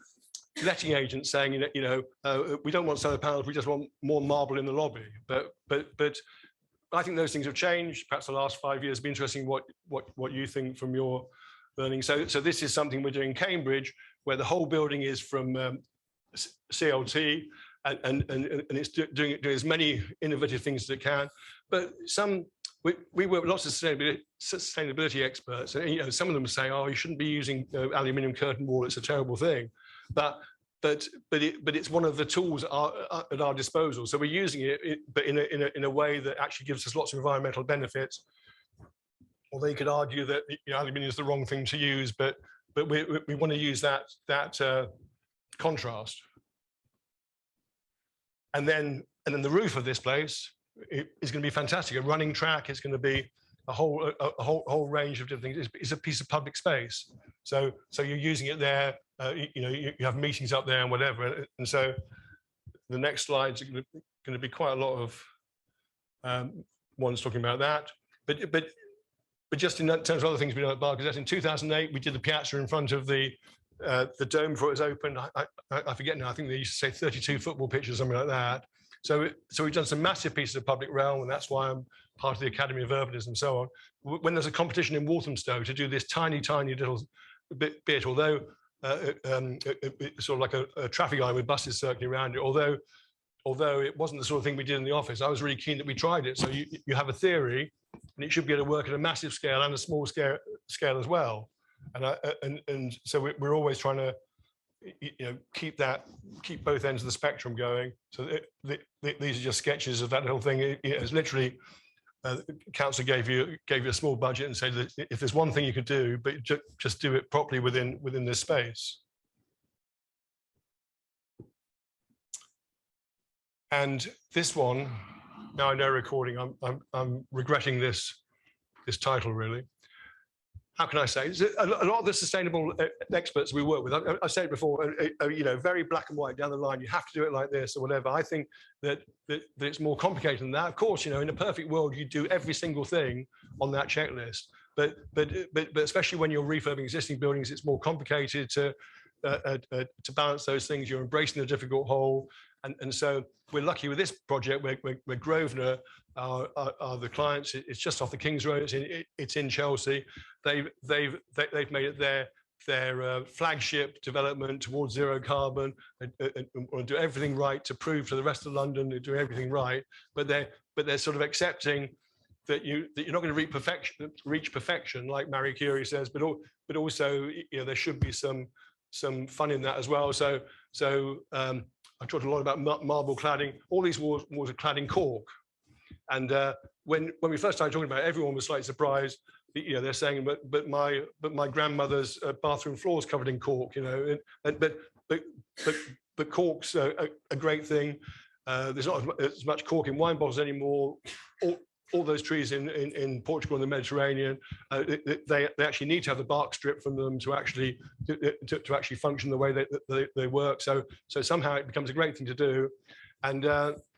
B: letting agents saying, we don't want solar panels. We just want more marble in the lobby. But I think those things have changed. Perhaps the last 5 years. It'd be interesting what you think from your learning. So this is something we're doing in Cambridge, where the whole building is from CLT, and it's doing as many innovative things as it can. But we work with lots of sustainability experts, and some of them say, oh, you shouldn't be using aluminium curtain wall. It's a terrible thing, but it's one of the tools at our disposal. So we're using it, but in a way that actually gives us lots of environmental benefits. Although you could argue that aluminium is the wrong thing to use, but we want to use that contrast. And then the roof of this place is going to be fantastic. A running track. It's going to be a whole range of different things. It's a piece of public space. So you're using it there. You have meetings up there and whatever. And so the next slides are going to be quite a lot of ones talking about that. But just in terms of other things we know at Barr Gazetas, in 2008 we did the piazza in front of the dome before it was opened. I forget now. I think they used to say 32 football pitches, something like that. So we've done some massive pieces of public realm, and that's why I'm part of the Academy of Urbanism and so on. When there's a competition in Walthamstow to do this tiny little bit, although it's sort of like a traffic line with buses circling around it, although it wasn't the sort of thing we did in the office, I was really keen that we tried it. So you have a theory, and it should be able to work at a massive scale and a small scale as well. And so we're always trying to keep both ends of the spectrum going. So these are just sketches of that little thing. It's literally council gave you a small budget and said that if there's one thing you could do, but just do it properly within this space. And this one, now I know recording, I'm regretting this title really. How can I say? A lot of the sustainable experts we work with, I said it before, very black and white down the line. You have to do it like this or whatever. I think that it's more complicated than that. Of course, in a perfect world, you do every single thing on that checklist. But especially when you're refurbing existing buildings, it's more complicated to balance those things. You're embracing the difficult whole, and so we're lucky with this project where Grosvenor are the clients. It's just off the King's Road. It's in Chelsea. They've made it their flagship development towards zero carbon, and do everything right to prove to the rest of London they're doing everything right. But they're sort of accepting that you're not going to reach perfection, like Marie Curie says, but also there should be some fun in that as well. So I talked a lot about marble cladding. All these walls are clad in cork. And when we first started talking about it, everyone was slightly surprised. They're saying, but my grandmother's bathroom floor is covered in cork. But cork's a great thing. There's not as much cork in wine bottles anymore. all those trees in Portugal and the Mediterranean, they actually need to have the bark stripped from them to actually function the way they work. So somehow it becomes a great thing to do, and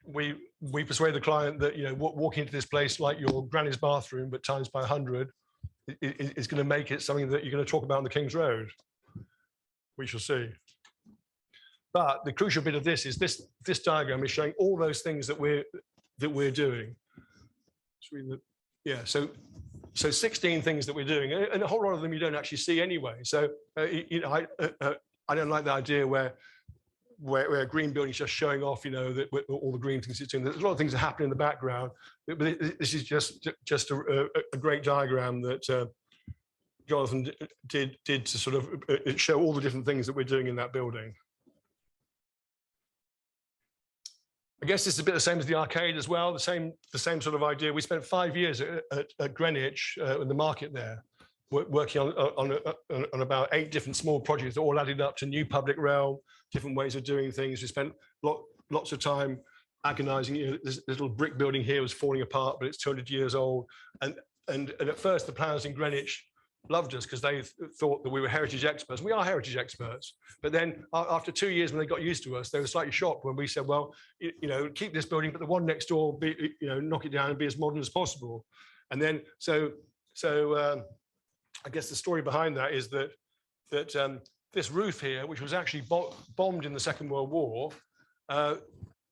B: we persuade the client that walking into this place like your granny's bathroom, but times by 100, is going to make it something that you're going to talk about on the King's Road. We shall see. But the crucial bit of this is this diagram is showing all those things that we're doing. Yeah, so 16 things that we're doing, and a whole lot of them you don't actually see anyway. So I don't like the idea where a green building is just showing off, that all the green things it's doing. There's a lot of things that happen in the background, but this is just a great diagram that Jonathan did to sort of show all the different things that we're doing in that building. I guess this is a bit the same as the arcade as well, the same sort of idea. We spent 5 years at Greenwich in the market there, working on about 8 different small projects that all added up to new public realm, different ways of doing things. We spent lots of time agonizing. This little brick building here was falling apart, but it's 200 years old. And at first, the planners in Greenwich loved us because they thought that we were heritage experts. We are heritage experts. But then after 2 years, when they got used to us, they were slightly shocked when we said, well, keep this building, but the one next door, knock it down and be as modern as possible. And then, so I guess the story behind that is that this roof here, which was actually bombed in the Second World War,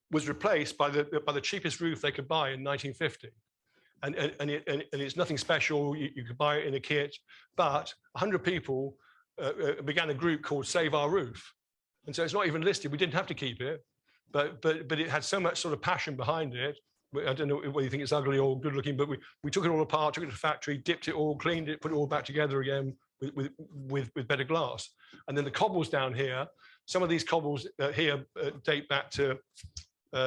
B: was replaced by the cheapest roof they could buy in 1950. And it's nothing special. You could buy it in a kit, but 100 people began a group called Save Our Roof, and so it's not even listed. We didn't have to keep it, but it had so much sort of passion behind it. I don't know whether you think it's ugly or good looking, but we took it all apart, took it to the factory, dipped it all, cleaned it, put it all back together again with better glass. And then the cobbles down here, some of these cobbles here date back to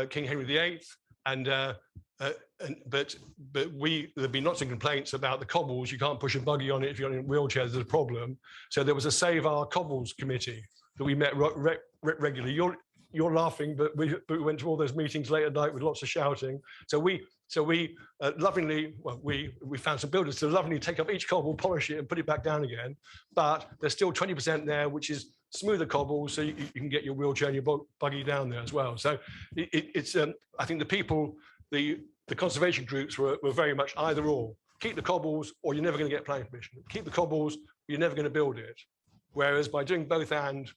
B: King Henry VIII, but there've been lots of complaints about the cobbles. You can't push a buggy on it if you're in a wheelchair. There's a problem. So there was a Save Our Cobbles committee that we met regularly. You're laughing, but we went to all those meetings late at night with lots of shouting. So we lovingly, well, we found some builders to lovingly take up each cobble, polish it, and put it back down again. But there's still 20% there, which is smoother cobbles, so you can get your wheelchair and your buggy down there as well. So it's I think the people, the conservation groups were very much either or. Keep the cobbles, or you're never going to get planning permission. Keep the cobbles, or you're never going to build it. Whereas by doing both and,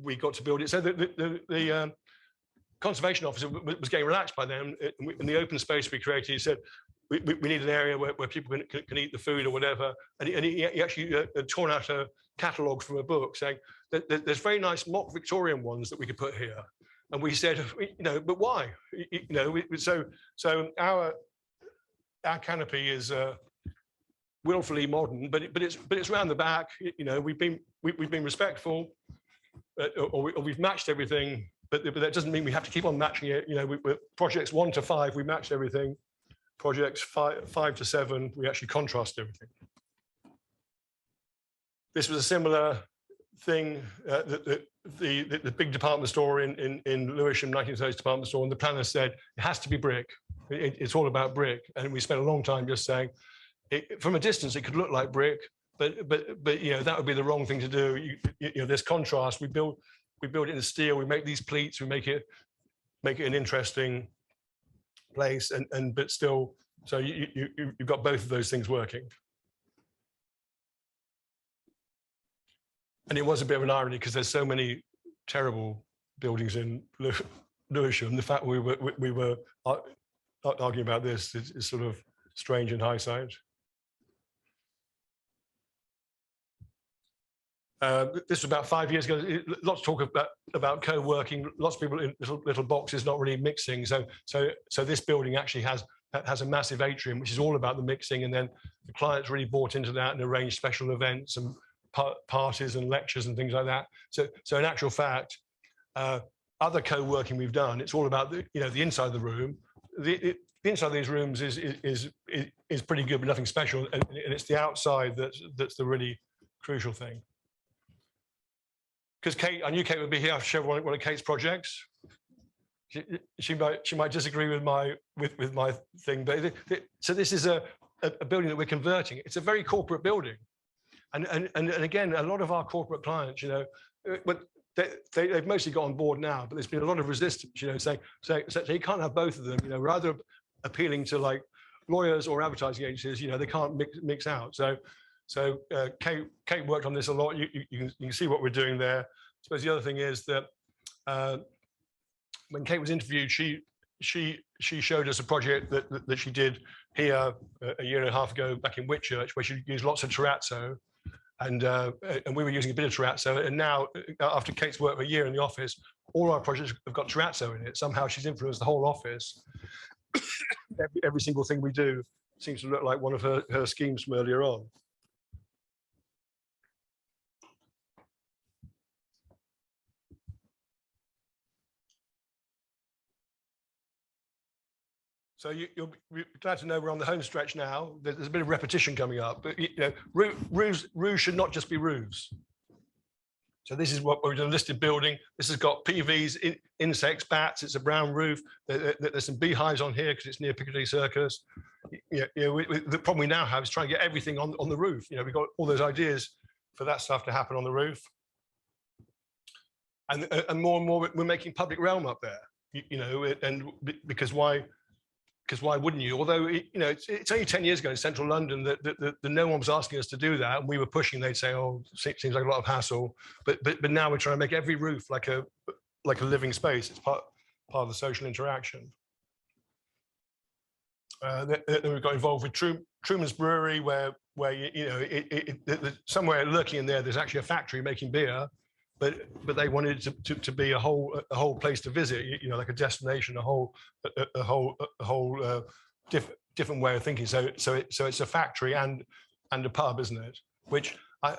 B: we got to build it. So the conservation officer was getting relaxed by then. In the open space we created, he said, we need an area where people can eat the food or whatever. And he actually had torn out a catalogue from a book saying that there's very nice mock Victorian ones that we could put here. And we said, but why? So our canopy is willfully modern, but it's round the back. We've been respectful, or we've matched everything. But that doesn't mean we have to keep on matching it. Projects 1 to 5, we matched everything. Projects 5 to 7, we actually contrast everything. This was a similar thing. The big department store in Lewisham, 1930s department store, and the planner said it has to be brick. It's all about brick, and we spent a long time just saying, from a distance it could look like brick, but that would be the wrong thing to do. There's contrast. We build it in steel. We make these pleats. We make it an interesting place, but still, so you've got both of those things working. And it was a bit of an irony because there's so many terrible buildings in Lewisham. The fact we were arguing about this is sort of strange in hindsight. This was about 5 years ago. Lots of talk about co-working. Lots of people in little boxes, not really mixing. So this building actually has a massive atrium, which is all about the mixing. And then the clients really bought into that and arranged special events and parties and lectures and things like that. So in actual fact, other co-working we've done, it's all about the inside of the room. The inside of these rooms is pretty good, but nothing special. And it's the outside that's the really crucial thing. Because Kate, I knew Kate would be here. I'll show one of Kate's projects. she might disagree with my thing, but so this is a building that we're converting. It's a very corporate building, and again, a lot of our corporate clients, you know, but they've mostly got on board now, but there's been a lot of resistance, you know, saying so you can't have both of them, you know, rather appealing to like lawyers or advertising agencies, you know, they can't mix out. So Kate worked on this a lot. You can see what we're doing there. I suppose the other thing is that when Kate was interviewed, she showed us a project that she did here a year and a half ago back in Whitchurch, where she used lots of terrazzo, and we were using a bit of terrazzo. And now, after Kate's worked for a year in the office, all our projects have got terrazzo in it. Somehow she's influenced the whole office. Every single thing we do seems to look like one of her schemes from earlier on. So you'll be glad to know we're on the home stretch now. There's a bit of repetition coming up, but you know, roofs should not just be roofs. So this is what we're doing, a listed building. This has got PVs, insects, bats. It's a brown roof. There's some beehives on here because it's near Piccadilly Circus. You know, the problem we now have is trying to get everything on the roof. You know, we've got all those ideas for that stuff to happen on the roof. And more and more, we're making public realm up there. You know, and because why wouldn't you? Although, you know, it's only 10 years ago in central London that no one was asking us to do that. And we were pushing, they'd say, oh, it seems like a lot of hassle. But now we're trying to make every roof like a living space. It's part of the social interaction. Then we got involved with Truman's Brewery, where you know, somewhere lurking in there, there's actually a factory making beer. But they wanted it to be a whole place to visit, you know, like a destination, a whole different way of thinking. So it's a factory and a pub, isn't it? Which I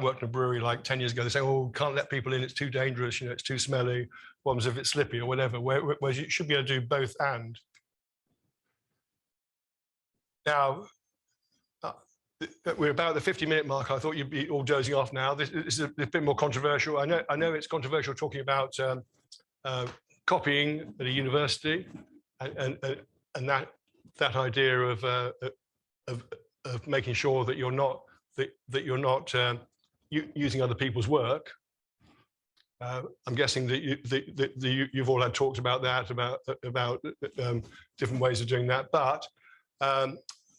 B: worked in a brewery like 10 years ago. They say, oh, can't let people in, it's too dangerous, you know, it's too smelly. What happens if it's slippy or whatever? Whereas you should be able to do both and. Now, we're about the 50-minute mark. I thought you'd be all dozing off now. This is a bit more controversial. I know it's controversial talking about copying at a university, and that idea of making sure that you're not using other people's work. I'm guessing that you've all had talks about that, about different ways of doing that, but.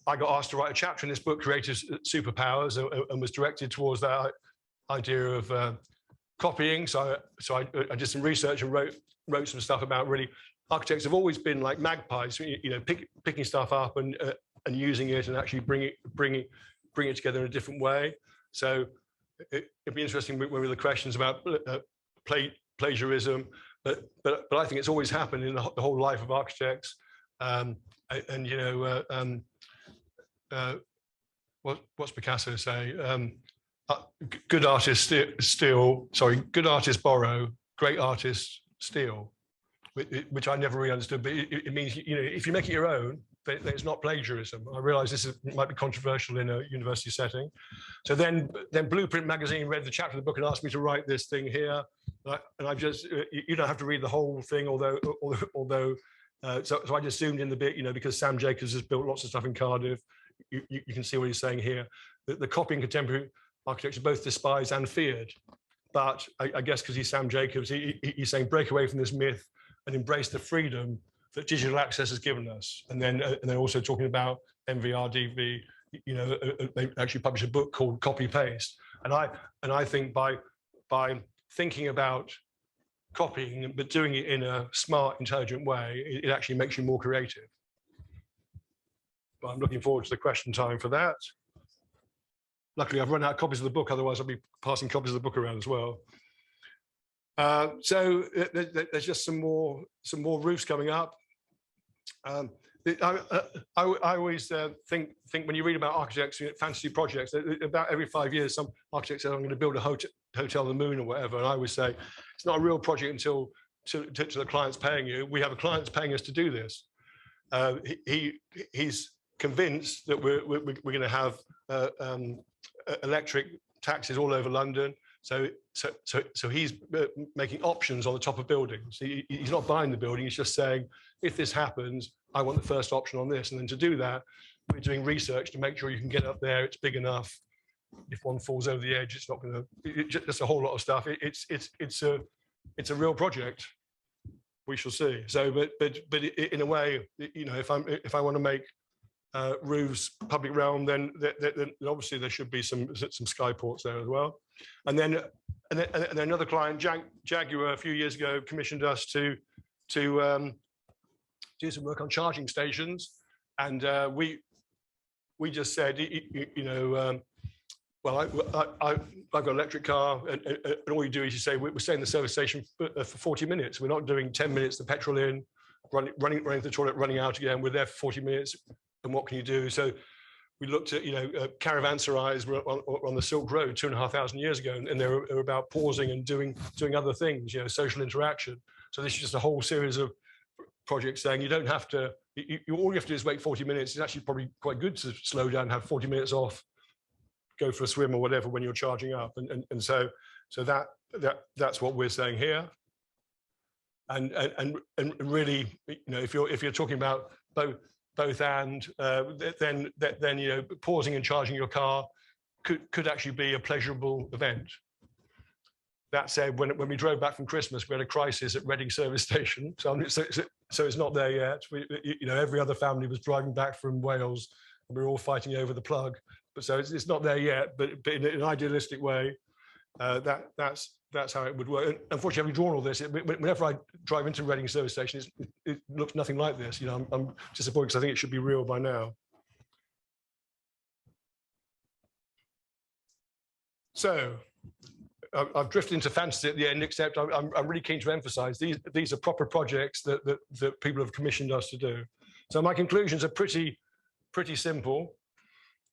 B: I got asked to write a chapter in this book, Creative Superpowers, and was directed towards that idea of copying. So I did some research and wrote some stuff about really architects have always been like magpies, you know, picking stuff up and using it and actually bring it together in a different way. So it'd be interesting when we the questions about plagiarism, but I think it's always happened in the whole life of architects, and you know. What's Picasso say? Good artists good artists borrow, great artists steal, which I never really understood. But it means, you know, if you make it your own, then it's not plagiarism. I realise this might be controversial in a university setting. So then Blueprint magazine read the chapter of the book and asked me to write this thing here, and I've just you don't have to read the whole thing, although. So I just zoomed in the bit, you know, because Sam Jacobs has built lots of stuff in Cardiff. You can see what he's saying here. The copying contemporary architecture both despised and feared. But I guess because he's Sam Jacobs, he's saying break away from this myth and embrace the freedom that digital access has given us. And then also talking about MVRDV, you know, they actually published a book called Copy Paste. And I think by thinking about copying, but doing it in a smart, intelligent way, it actually makes you more creative. But I'm looking forward to the question time for that. Luckily, I've run out of copies of the book, otherwise I'll be passing copies of the book around as well. So there's just some more roofs coming up. I always think when you read about architects, fantasy projects, about every 5 years, some architects say, I'm going to build a hotel on the moon or whatever. And I always say, it's not a real project until the client's paying you. We have a client paying us to do this. He's convinced that we're going to have electric taxis all over London. So he's making options on the top of buildings. He's not buying the building. He's just saying, if this happens, I want the first option on this. And then to do that, we're doing research to make sure you can get up there. It's big enough. If one falls over the edge, it's not going to. Just a whole lot of stuff. It's a real project. We shall see. So, but in a way, you know, if I want to make roofs public realm, then obviously there should be some skyports there as well. And then another client, Jaguar, a few years ago, commissioned us to do some work on charging stations, and we just said, you know, well, I've got an electric car, and all you do is you say, we're staying in the service station for 40 minutes. We're not doing 10 minutes, the petrol in, running to the toilet, running out again. We're there for 40 minutes. And what can you do? So we looked at, you know, caravanserais were on the Silk Road 2,500 years ago, and they were about pausing and doing other things, you know, social interaction. So this is just a whole series of projects saying you don't have to, all you have to do is wait 40 minutes. It's actually probably quite good to slow down, have 40 minutes off, go for a swim or whatever when you're charging up. And so that's what we're saying here. And really, you know, if you're talking about both and then you know, pausing and charging your car could actually be a pleasurable event. That said, when we drove back from Christmas, we had a crisis at Reading service station. So it's not there yet. You know, every other family was driving back from Wales, and we were all fighting over the plug. But so it's not there yet. But in an idealistic way, that's how it would work. And unfortunately, having drawn all this, whenever I drive into Reading service station, it looks nothing like this. You know, I'm disappointed because I think it should be real by now. So I've drifted into fantasy at the end, except I'm really keen to emphasize these are proper projects that people have commissioned us to do. So my conclusions are pretty simple.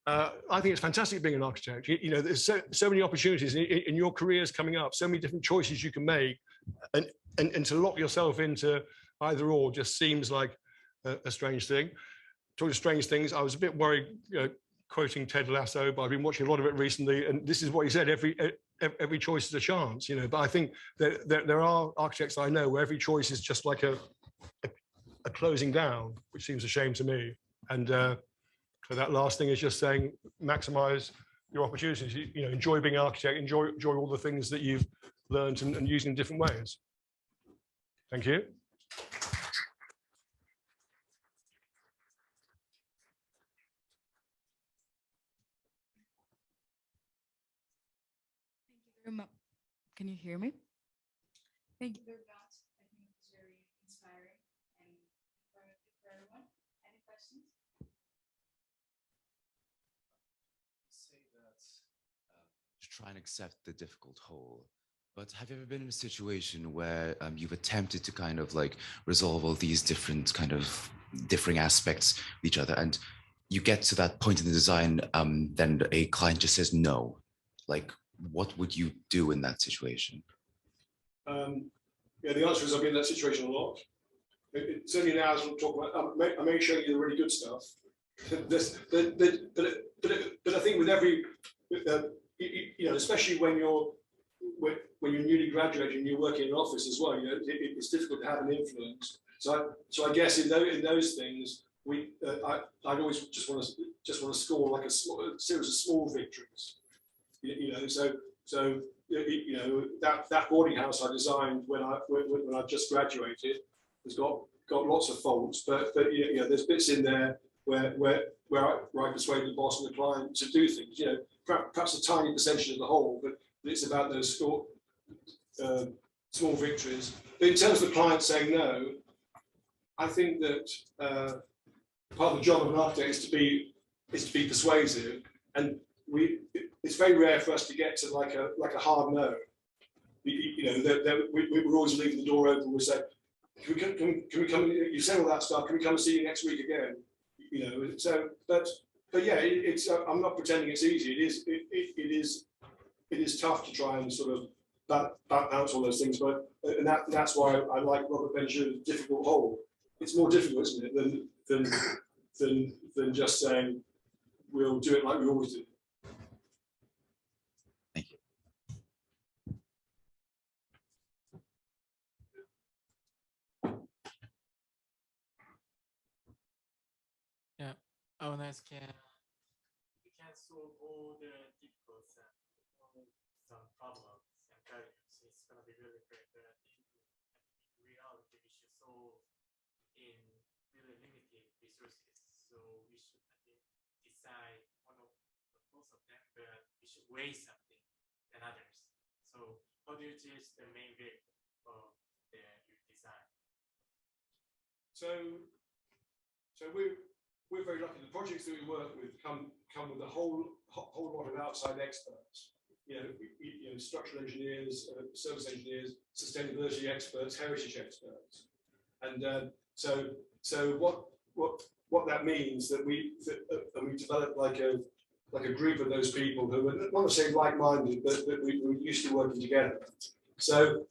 B: I think it's fantastic being an architect. You know, there's so many opportunities in your careers coming up, so many different choices you can make, and to lock yourself into either or just seems like a strange thing. Talking of strange things, I was a bit worried, you know, quoting Ted Lasso, but I've been watching a lot of it recently, and this is what he said: every choice is a chance, you know. But I think that there are architects I know where every choice is just like a closing down, which seems a shame to me. And so that last thing is just saying, maximize your opportunities. You know, enjoy being an architect, enjoy all the things that you've learned and using in different ways. Thank you.
C: Can you hear me? Thank you very much. I think it was very inspiring and informative for everyone. Any questions?
D: Say that to try and accept the difficult whole, but have you ever been in a situation where you've attempted to kind of like resolve all these different kind of differing aspects of each other, and you get to that point in the design, then a client just says no? Like, what would you do in that situation?
B: Yeah, the answer is I've been in that situation a lot. Certainly now, as we'll talk about, I may show you the really good stuff. But I think with every, you know, especially when you're newly graduated and you're working in an office as well, you know, it's difficult to have an influence. So I guess in those things, I'd always just want to score like a series of small victories. You know, so you know, that boarding house I designed when I just graduated has got lots of faults, but you know, there's bits in there where I persuaded the boss and the client to do things. You know, perhaps a tiny percentage of the whole, but it's about those small victories. But in terms of the client saying no, I think that part of the job of an architect is to be persuasive, and it's very rare for us to get to like a hard no. You know, we're always leaving the door open. We say, can we come? You said all that stuff. Can we come and see you next week again? You know. So, but yeah, it's. I'm not pretending it's easy. It is tough to try and sort of balance all those things. But and that's why I like Robert Benjamin's difficult whole. It's more difficult, isn't it, than just saying we'll do it like we always do.
E: owners can solve all the difficult some problems and values. It's going to be really great. But in reality, we should solve in really limited resources. So we should, I think, decide most of them, but we should weigh something than others. So how do you choose the main vehicle of your design?
B: So we're very lucky. The projects that we work with come with a whole lot of outside experts. You know, structural engineers, service engineers, sustainability experts, heritage experts, and so what that means that we develop like a group of those people who are not necessarily like-minded, but we're used to working together. So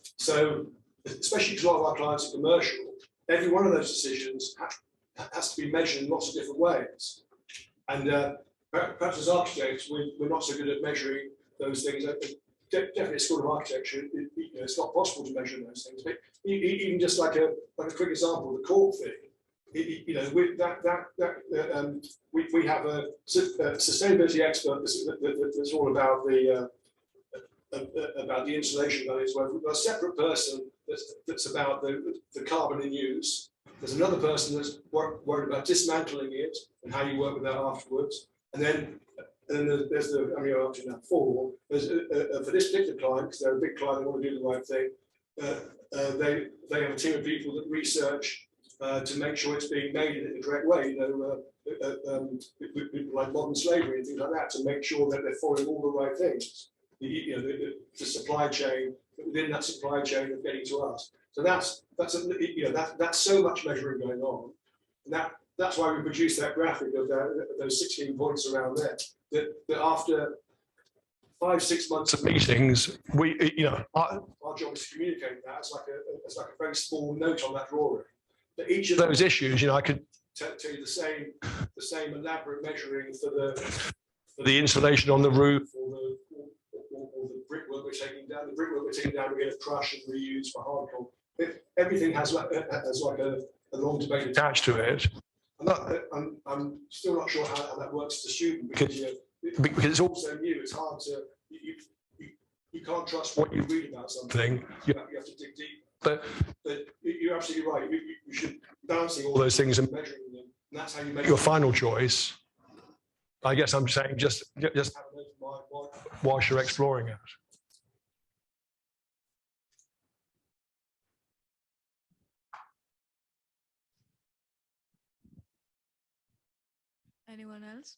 B: especially because a lot of our clients are commercial, every one of those decisions has to be measured in lots of different ways. And perhaps as architects, we're not so good at measuring those things. Definitely at School of Architecture, it's not possible to measure those things. But even just like a quick example, the cork thing. We have a sustainability expert that's all about the insulation values. We've got a separate person that's about the carbon in use. There's another person that's worried about dismantling it and how you work with that afterwards. And then there's the, I mean, up to now 4. There's for this particular client, because they're a big client, they want to do the right thing. They have a team of people that research to make sure it's being made in the correct way. Like modern slavery and things like that, to make sure that they're following all the right things. The supply chain, within that supply chain of getting to us. So that's so much measuring going on, and that's why we produced that graphic of those 16 points around there. That after 5-6 months of meetings, our job is to communicate that as like a very small note on that drawing. But each of those issues, I could tell you the same elaborate measuring for the insulation on the roof or the brickwork we're taking down. The brickwork we're taking down, we're going to crush and reuse for hardcore. Everything has like a long debate attached to it. I'm still not sure how that works as a student because it's all so new. It's hard to you can't trust what you read about something. You have to dig deep. But you're absolutely right. You should balancing all those things and measuring them, and that's how you make your final choice. I guess I'm saying just have an open mind whilst you're exploring it.
C: Anyone else?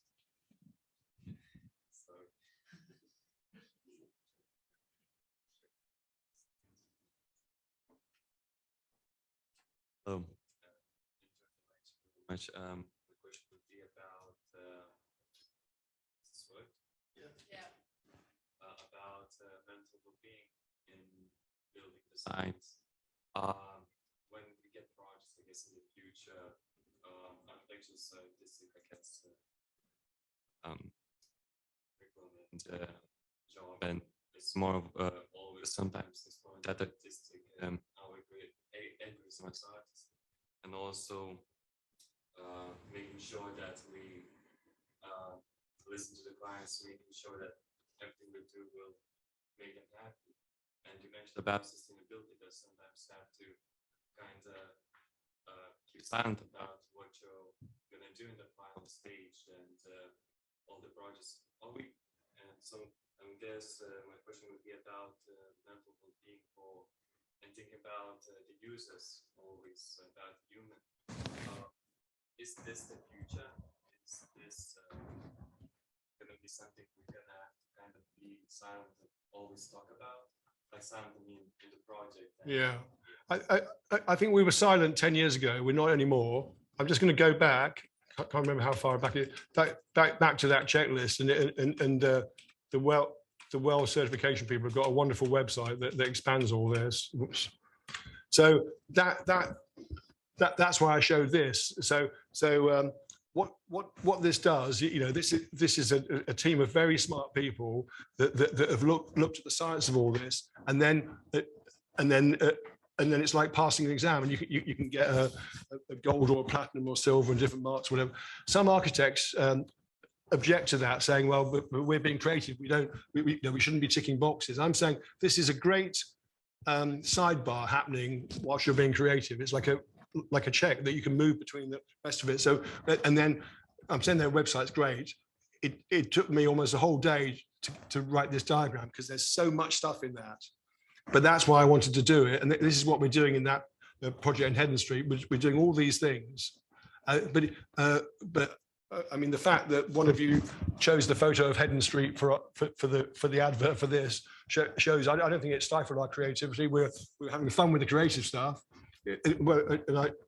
F: Much. The question would be about this word? Yeah. About mental well-being in building designs. When we get projects, I guess in the future, architecture's artistic, I guess, curriculum and job, and it's more of always sometimes it's more that artistic. How we create entries as artists, and also. Making sure that we listen to the clients, making sure that everything we do will make them happy. And you mentioned about sustainability, that sometimes have to kind of keep silent about what you're going to do in the final stage and all the projects. And so I guess my question would be about mental well-being and thinking about the users, always about human. Is this the future? Is this going to be something we're going to have to kind of be silent and always talk about? By silent, I mean in the project.
B: Yeah, I think we were silent 10 years ago. We're not anymore. I'm just going to go back. I can't remember how far back back to that checklist, and the well certification people have got a wonderful website that expands all this. Oops. So that's why I showed this. So what this does, this is a team of very smart people that have looked at the science of all this, and then and then it's like passing an exam, and you can get a gold or a platinum or silver and different marks, whatever. Some architects object to that, saying, well, we're being creative. We shouldn't be ticking boxes. I'm saying this is a great sidebar happening whilst you're being creative. It's like a check that you can move between the rest of it. So, and then I'm saying their website's great. It took me almost a whole day to write this diagram because there's so much stuff in that. But that's why I wanted to do it. And this is what we're doing in that project in Heddon Street. We're doing all these things. But I mean, the fact that one of you chose the photo of Heddon Street for the advert for this shows I don't think it stifled our creativity. We're having fun with the creative stuff. Well,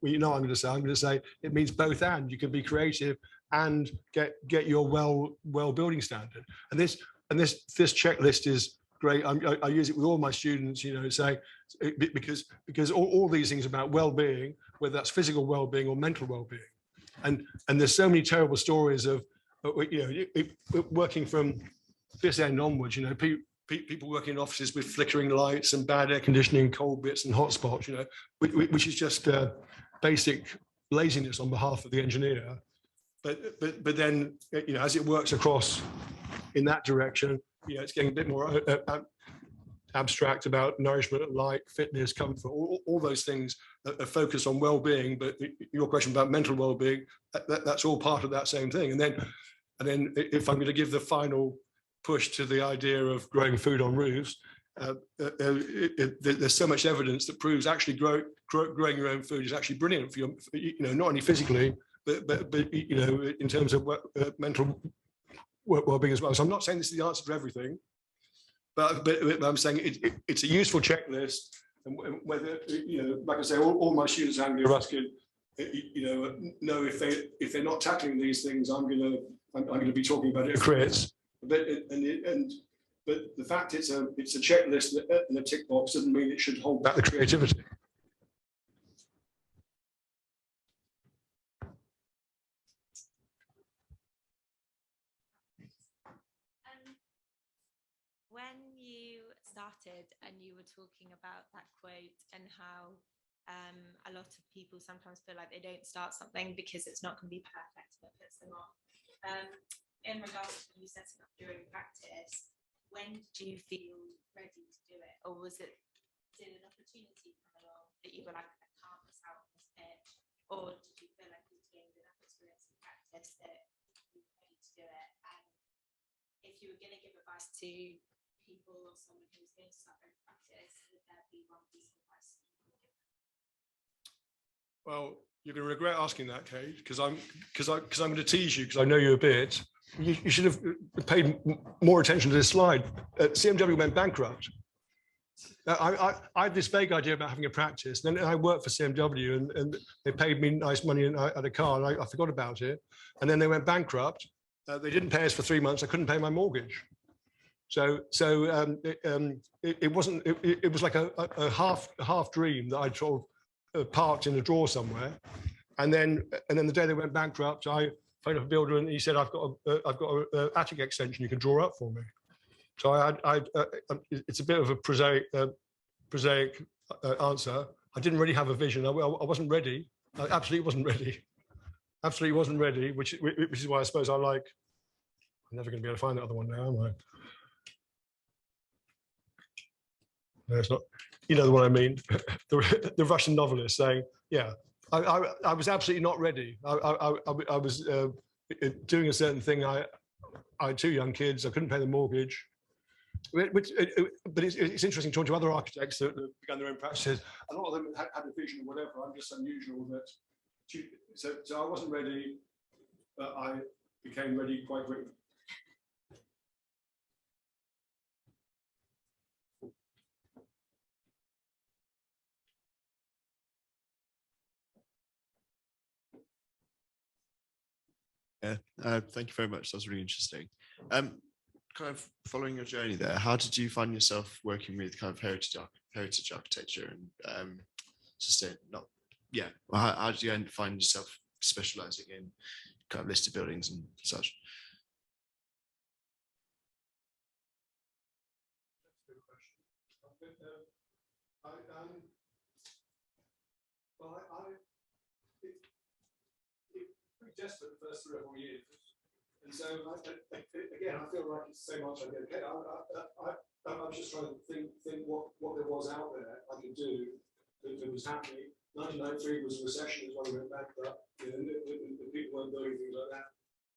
B: you know what I'm going to say. I'm going to say it means both and. You can be creative and get your well building standard. And this checklist is great. I use it with all my students, you know, say because all these things about well-being, whether that's physical well-being or mental well-being, and there's so many terrible stories of, you know, working from this end onwards, you know, people working in offices with flickering lights and bad air conditioning, cold bits and hot spots, you know, which is just basic laziness on behalf of the engineer. But then, you know, as it works across in that direction, you know, it's getting a bit more abstract about nourishment, light, fitness, comfort, all those things are focused on well-being. But your question about mental well-being, that's all part of that same thing. And then if I'm going to give the final push to the idea of growing food on roofs, there's so much evidence that proves actually growing your own food is actually brilliant for you know, not only physically, but you know, in terms of mental well-being as well. So I'm not saying this is the answer to everything, but I'm saying it's a useful checklist. And whether, you know, like I say, all my students at Anglia Ruskin, you know if they're not tackling these things, I'm going to be talking about it at crits. But the fact it's a checklist and a tick box doesn't mean it should hold back the creativity.
G: When you started and you were talking about that quote and how a lot of people sometimes feel like they don't start something because it's not going to be perfect and it puts them off. In regards to you setting up during practice, when did you feel ready to do it? Or did an opportunity come along that you were like, I can't miss out on this pitch? Or did you feel like you gained enough experience in practice that you were ready to do it? And if you were going to give advice to people or someone who's going to start their practice, would there be one piece of advice you would give them?
B: Well, you're going to regret asking that, Kate, because I'm going to tease you because I know you a bit. You should have paid more attention to this slide. CMW went bankrupt. I had this vague idea about having a practice. Then I worked for CMW and they paid me nice money and I had a car and I forgot about it. And then they went bankrupt. They didn't pay us for 3 months. I couldn't pay my mortgage. So it wasn't. It was like a half dream that I'd sort of parked in a drawer somewhere. And then the day they went bankrupt, I phoned up a builder and he said, I've got an attic extension you can draw up for me. So it's a bit of a prosaic answer. I didn't really have a vision. I wasn't ready. I absolutely wasn't ready. Absolutely wasn't ready, which is why I suppose I'm never going to be able to find that other one now, am I? No, it's not. You know the one I mean. The Russian novelist saying, yeah, I was absolutely not ready. I was doing a certain thing. I had 2 young kids. I couldn't pay the mortgage. But it's interesting talking to other architects that began their own practices. A lot of them had a vision or whatever. I'm just unusual that. So I wasn't ready, but I became ready quite quickly.
H: Yeah, thank you very much. That was really interesting. Kind of following your journey there, how did you find yourself working with kind of heritage architecture and how did you find yourself specializing in kind of listed buildings and such?
B: Well, pretty desperate the first 3 or 4 years. And so, again, I feel like it's so much I get. Okay, I'm just trying to think what there was out there I could do that was happening. 1993 was a recession, as well, we went bankrupt. The people weren't doing things like that.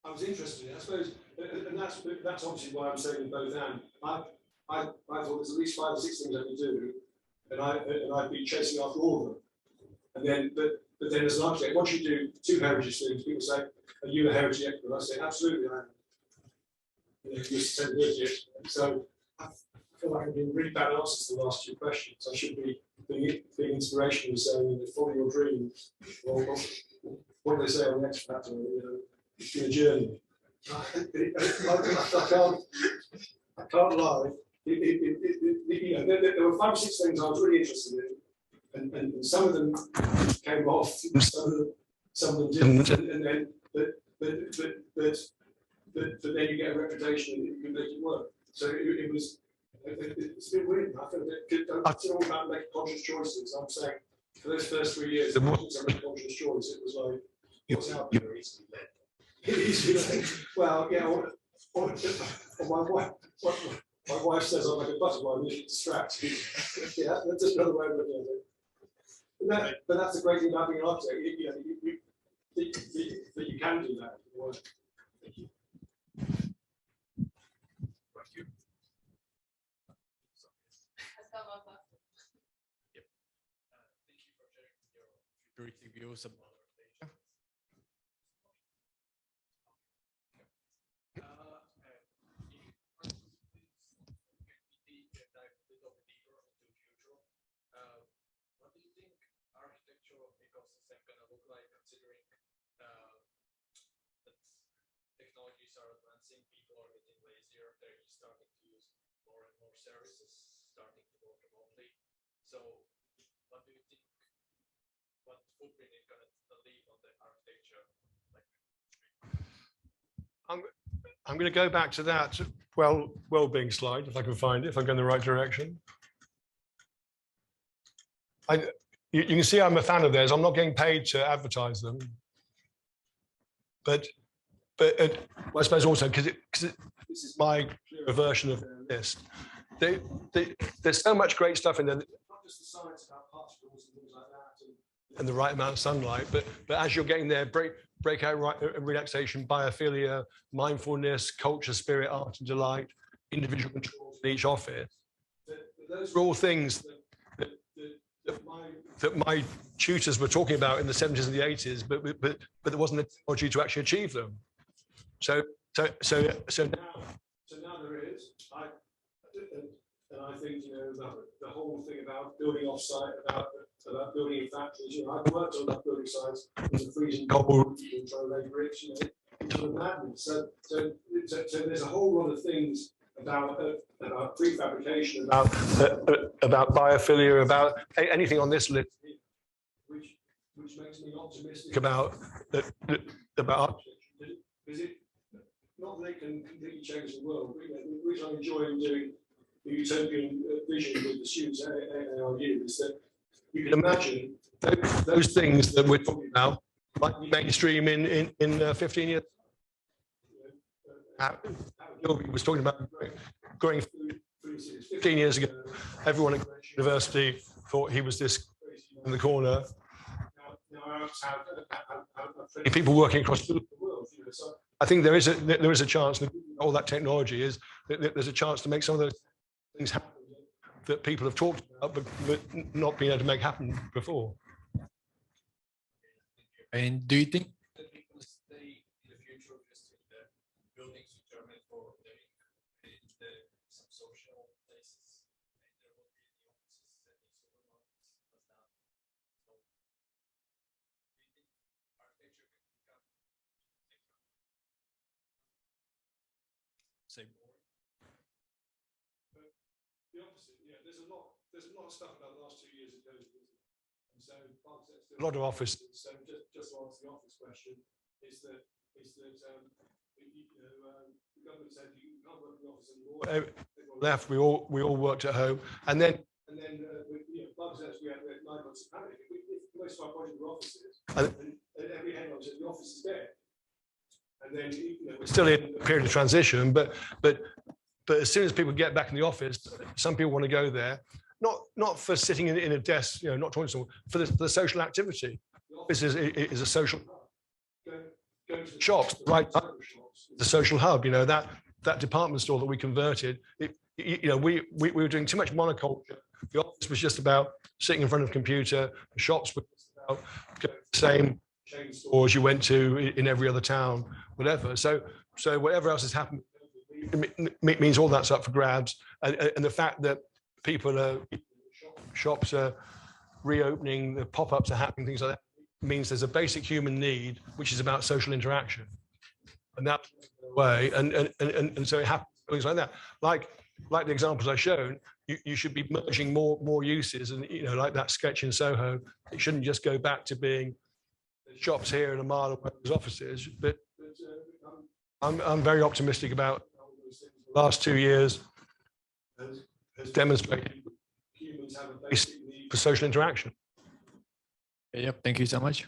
B: I was interested in it, I suppose, and that's obviously why I'm saying both and. I thought there's at least 5 or 6 things I could do, and I'd be chasing after all of them. And then, but then as an architect, once you do 2 heritage things, people say, "Are you a heritage expert?" I say, "Absolutely, I am." Just 10 years. So I feel like I've been really bad answers to the last 2 questions. I should be being inspirational and saying, "Follow your dreams." Or what do they say on the X Factor? It's been a journey. I can't lie. There were 5 or 6 things I was really interested in, and some of them came off, some of them didn't, and then but then you get a reputation that you can make it work. So it's a bit weird. I feel it's all about making conscious choices. I'm saying for those first 3 years, it wasn't so much conscious choice. It was like, what's out there? Well, yeah. Or my wife says I'm like a butterfly, and you distract me. Yeah, that's just another way of looking at it. But that's the great thing about being an architect. That you can do that. Thank you.
I: Yep. Thank you for sharing your futuristic views about Asia. What do you think architectural ecosystem gonna look like, considering that technologies are advancing, people are getting lazier, they're starting to use more and more services, starting to work remotely. So what do you think, what footprint is gonna leave on the architecture?
B: I'm going to go back to that well-being slide, if I can find it, if I'm going the right direction. You can see I'm a fan of theirs. I'm not getting paid to advertise them, but I suppose also because this is my version of their list. There's so much great stuff in there. Not just the science about particles and things like that, and the right amount of sunlight, but as you're getting there, breakout relaxation, biophilia, mindfulness, culture, spirit, art and delight, individual control in each office. Those are all things that my tutors were talking about in the 70s and the 80s, but there wasn't the technology to actually achieve them. So now there is. And I think the whole thing about building offsite, about building in factories. I've worked on that building sites with a freezing cold and trying to lay bricks. It's sort of madness. So there's a whole lot of things about prefabrication, about biophilia, about anything on this list, which makes me optimistic about architecture. Because not that it can completely change the world, but the reason I enjoy doing the utopian vision with the students at ARU is that you can imagine those things that we're talking about might be mainstream in 15 years. Gilby was talking about growing food 15 years ago. Everyone at Greenwich University thought he was this in the corner. Now people working across the world. So I think there is a chance. All that technology is that there's a chance to make some of those things happen that people have talked about, but not been able to make happen before.
I: And do you think that people stay in the future just in the buildings in Germany for some social places, and there will be the offices and the supermarkets as that? So, do you think architecture can become say more?
B: The opposite, yeah. There's a lot of stuff about the last 2 years that goes with it. And so a lot of offices. So just to answer the office question, is that the government said you can't work in the office anymore. Everyone left. We all worked at home, and then most of our projects and every head office, the office is there. And then we're still in a period of transition, but as soon as people get back in the office, some people want to go there, not for sitting in a desk, not talking to someone, for the social activity. The office is a social hub. Going to the shops, the right type of shops, the social hub. That department store that we converted. We were doing too much monoculture. The office was just about sitting in front of a computer. The shops were just about going to the same chain stores you went to in every other town, whatever. So whatever else has happened means all that's up for grabs. And the fact that shops are reopening, the pop-ups are happening, things like that, means there's a basic human need, which is about social interaction. And that's the way. And so it happens, things like that. Like the examples I've shown, you should be merging more uses. And, like that sketch in Soho, it shouldn't just go back to being shops here and a mile away from offices. But I'm very optimistic about the last 2 years has demonstrated humans have a basic need for social interaction.
J: Yep, thank you so much.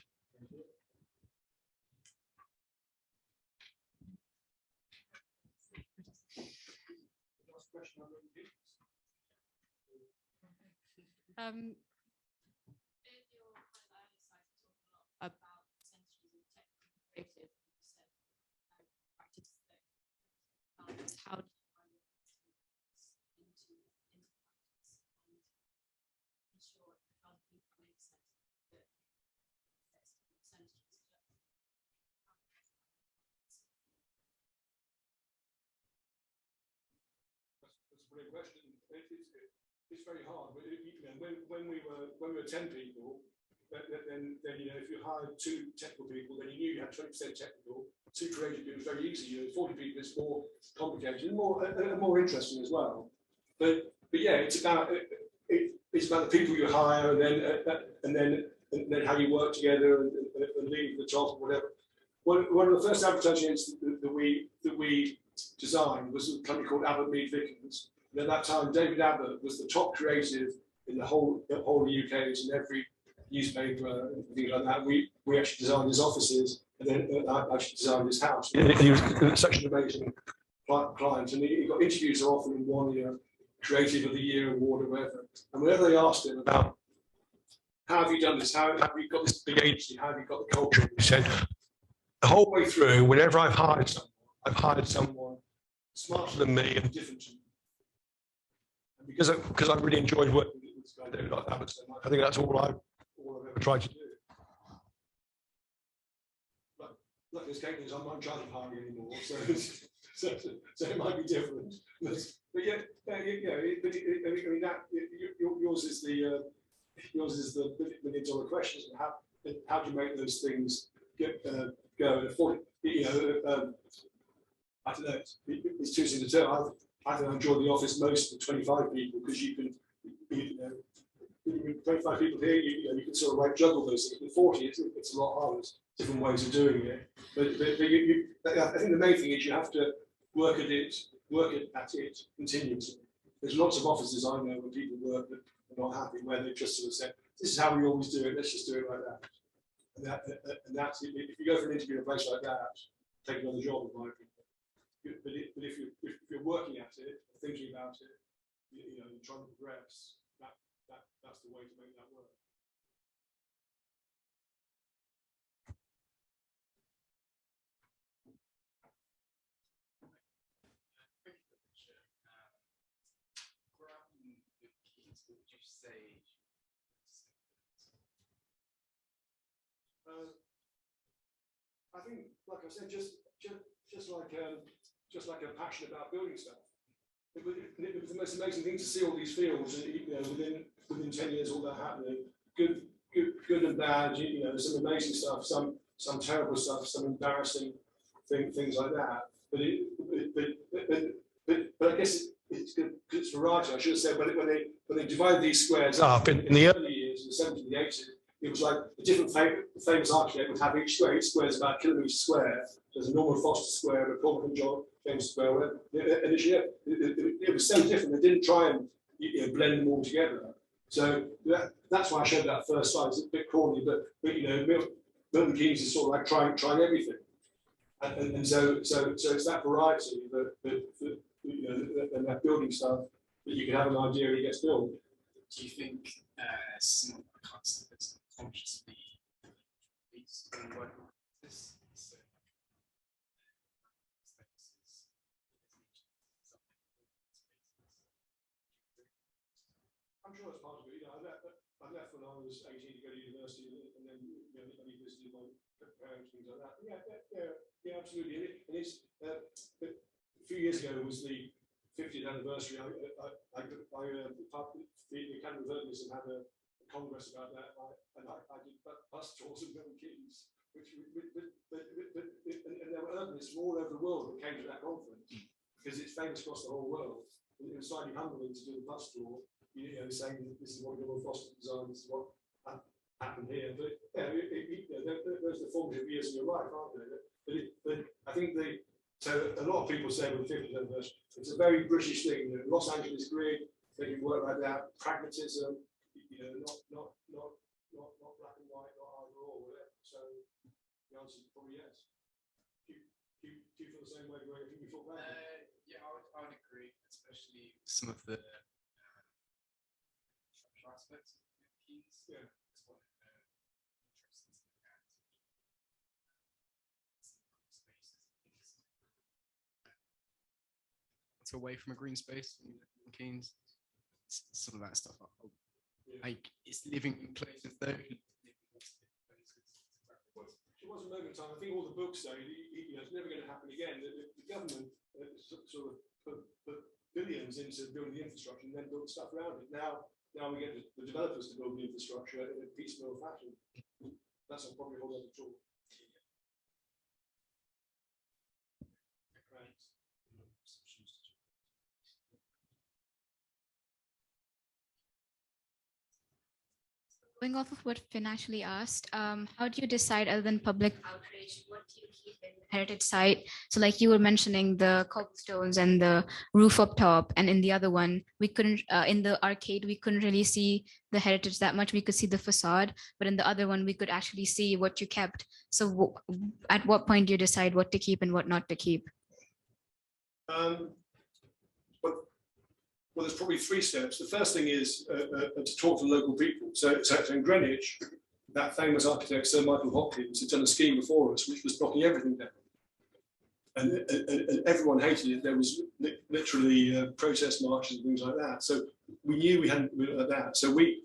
C: About centuries of technical creative practice. How do you find it into practice and ensure it other people make sense that centuries?
B: That's a great question. It's very hard. But when we were 10 people, then if you hired 2 technical people, then you knew you had 20% technical. 2 creative people, it's very easy. 40 people, it's more complicated and more interesting as well. But yeah, it's about the people you hire, and then how you work together and lead the top or whatever. One of the first advertising agencies that we designed was a company called Abbott Mead Vickers. And at that time, David Abbott was the top creative in the whole of the UK, in every newspaper and things like that. We actually designed his offices, and then I actually designed his house. And he was such an amazing client, and he got interviews so often in 1 year, Creative of the Year award or whatever. And whenever they asked him about how have you done this, how have you got this big agency, how have you got the culture, he said the whole way through, whenever I've hired someone smarter than me and different to me. And because I really enjoyed working with this guy, David Abbott, I think that's all I've ever tried to do. But look, there's cases I'm not in charge of hiring anymore, so it might be different. But yeah, I mean that yours is the $1 million question. How do you make those things go and afford it? I don't know. It's too soon to tell. I think I enjoy the office most with 25 people because you can, 25 people here, you can sort of juggle those things. With 40, it's a lot harder. There's different ways of doing it. But I think the main thing is you have to work at it continuously. There's lots of offices I know where people work that are not happy, where they just sort of say, "This is how we always do it. Let's just do it like that." And that's if you go for an interview in a place like that, take another job in my opinion. But if you're working at it, thinking about it, you're trying to progress, that's the way to make that work. I think, like I said, just like a passion about building stuff. It was the most amazing thing to see all these fields, and within 10 years, all that happening. Good and bad. There's some amazing stuff, some terrible stuff, some embarrassing things like that. But I guess it's good because it's variety. I should have said when they divided these squares up in the early years, in the 70s, the 80s, it was like a different famous architect would have each square is about a kilometre square. There's a Norman Foster square, a Paul John James square, and it was so different. They didn't try and blend them all together. So that's why I showed that first slide. It's a bit corny, but Milton Keynes is sort of like trying everything, and so it's that variety that you know, and that building stuff that you can have an idea it gets built.
K: Do you think some of the concepts consciously this?
B: I'm sure that's part of it. You know, I left when I was 18 to go to university, and then you know, I visited my parents, things like that. Yeah, absolutely. And it's a few years ago was the 50th anniversary. The Academy of Urbanism had a congress about that, and I did bus tours of Milton Keynes, and there were urbanists from all over the world that came to that conference because it's famous across the whole world. And it was slightly humbling to do the bus tour. You know, saying this is what Lord Foster designed, this is what happened here. But yeah, those are the formative years of your life, aren't they? But I think so a lot of people say with the 50th anniversary, it's a very British thing. You know, Los Angeles grid, they can work like that. Pragmatism, you know, not black and white, not either or, whatever. So the answer is probably yes. Do you feel the same way, Greg? I think you thought that.
K: Yeah, I would agree, especially some of the aspects of the keys.
B: Yeah.
K: It's one of the interesting it's away from a green space in Keynes. Some of that stuff. Like it's living in places though.
B: It was a moment in time. I think all the books say you know, it's never going to happen again. The government sort of put billions into building the infrastructure and then build stuff around it. Now we get the developers to build the infrastructure in a piecemeal fashion. That's probably a whole other talk.
C: Going off of what Finn actually asked, how do you decide, other than public outrage, what do you keep in the heritage site? So like you were mentioning the cobblestones and the roof up top, and in the other one, we couldn't, in the arcade, we couldn't really see the heritage that much. We could see the facade, but in the other one, we could actually see what you kept. So at what point do you decide what to keep and what not to keep?
B: Well, there's probably three steps. The first thing is to talk to local people. So in Greenwich, that famous architect, Sir Michael Hopkins, had done a scheme before us, which was blocking everything down. And everyone hated it. There was literally protest marches and things like that. So we knew we hadn't like that. So we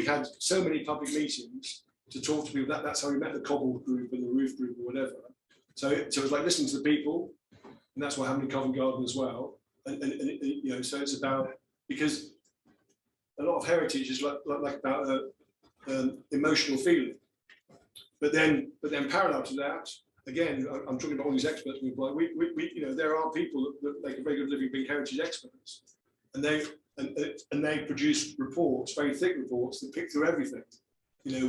B: had so many public meetings to talk to people. That's how we met the cobble group and the roof group or whatever. So it was like listening to the people, and that's why having Covent Garden as well. And you know, so it's about, because a lot of heritage is like about emotional feeling. But then parallel to that, again, I'm talking about all these experts. We you know, there are people that make a very good living being heritage experts, and they produce reports, very thick reports that pick through everything. You know,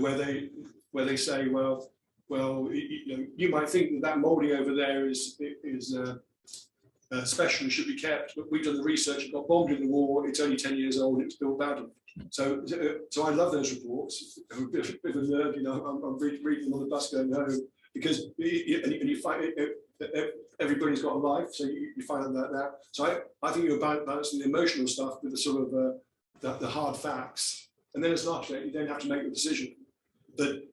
B: where they say, well, you know, you might think that moulding over there is special and should be kept, but we've done the research. It got bombed in the war. It's only 10 years old. It's built badly. So I love those reports. I'm a bit of a nerd, you know. I'm reading them on the bus going home because you find everybody's got a life, so you find out that. So I think you're balancing the emotional stuff with the sort of the hard facts, and then as an architect, you then have to make a decision. But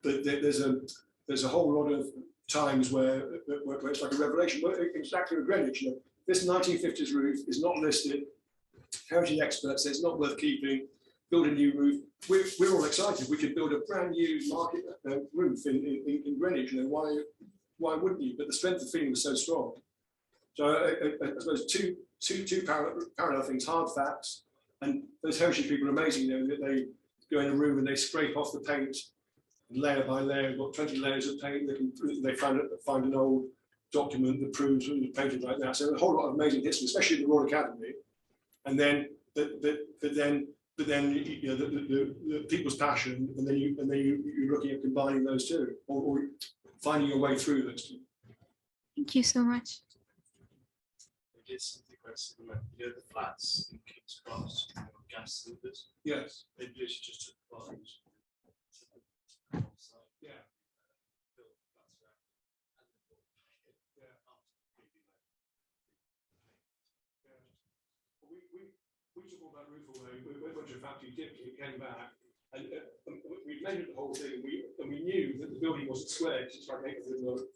B: there's a whole lot of times where it's like a revelation. Exactly with Greenwich, you know, this 1950s roof is not listed. Heritage experts say it's not worth keeping. Build a new roof. We're all excited. We could build a brand new market roof in Greenwich. You know, why wouldn't you? But the strength of feeling was so strong. So I suppose two parallel things: hard facts, and those heritage people are amazing. You know, that they go in a room and they scrape off the paint. Layer by layer, got 20 layers of paint. They find an old document that proves it was painted like that. So a whole lot of amazing history, especially in the Royal Academy. And then, but then, you know, the people's passion, and then you're looking at combining those two, or finding your way through those two.
C: Thank you so much.
I: I guess something quite similar. You know, the flats in King's Cross, you know, gas cylinders.
B: Yes.
I: They literally just took the bottoms.
B: Yeah. we took all that roof away, we went to a factory, dipped it, came back, and we made it the whole thing, and we knew that the building wasn't square, because it's like 800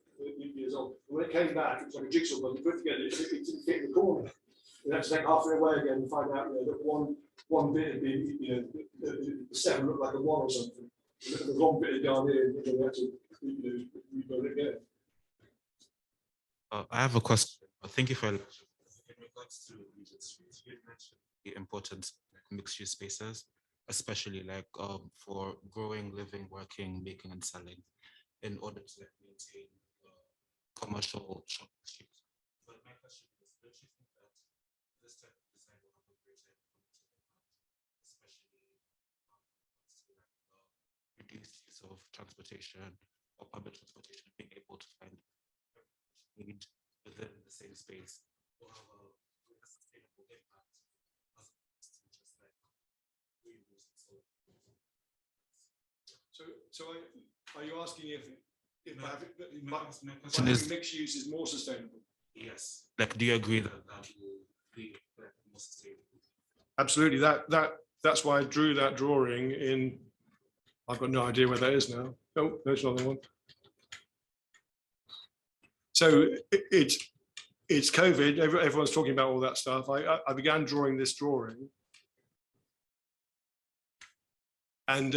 B: years old. And when it came back, it was like a jigsaw puzzle, put together, it didn't fit in the corner. We had to take halfway away again and find out, that one bit had been, the 7 looked like a 1 or something. The wrong bit had gone in, and we had to, rebuild it again.
L: I have a question. Thank you for in regards to Regent Street. You mentioned the importance of mixed-use spaces, especially for growing, living, working, making, and selling, in order to maintain commercial shopping streets. But my question is, don't you think that this type of design will have a greater economic impact, especially reduced use of transportation or public transportation, being able to find need within the same space will have a sustainable impact as opposed to just reuse and so on.
B: So are you asking if
L: My
B: question is, mixed use is more sustainable?
L: Yes. Do you agree that that will be more sustainable?
B: Absolutely. That's why I drew that drawing in. I've got no idea where that is now. Oh, there's another one. So it's COVID. Everyone's talking about all that stuff. I began drawing this drawing, and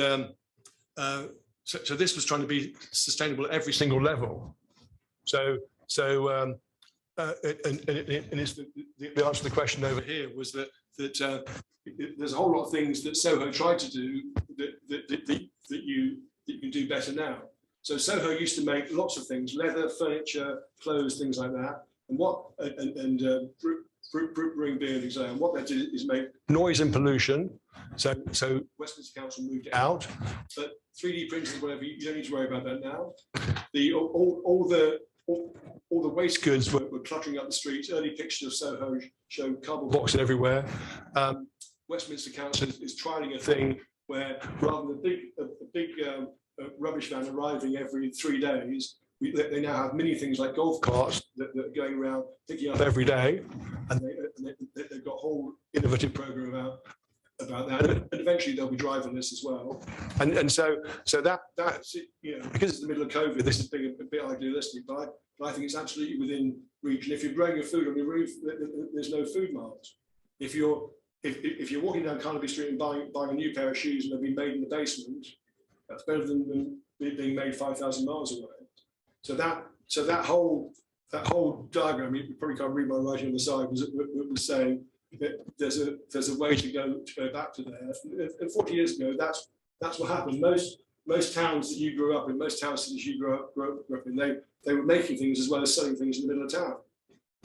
B: so this was trying to be sustainable at every single level. And it's the answer to the question over here was that there's a whole lot of things that Soho tried to do that you can do better now. So Soho used to make lots of things: leather, furniture, clothes, things like that. And brewing beer and exam. What they did is make noise and pollution. So Westminster Council moved it out, but 3D printers, whatever, you don't need to worry about that now. All the waste goods were cluttering up the streets. Early pictures of Soho show cardboard boxes everywhere. Westminster Council is trialing a thing where rather than a big rubbish van arriving every 3 days, they now have many things like golf carts that are going around picking up every day, and they've got a whole innovative program about that, and eventually they'll be driverless as well. And so that's because it's the middle of COVID, this is being a bit idealistic, but I think it's absolutely within reach. And if you're growing your food on your roof, there's no food mart. If you're walking down Carnaby Street and buying a new pair of shoes and they've been made in the basement, that's better than being made 5,000 miles away. So that whole diagram, you probably can't read my writing on the side, was saying that there's a way to go back to there. And 40 years ago, that's what happened. Most towns that you grew up in, most town cities you grew up in, they were making things as well as selling things in the middle of town.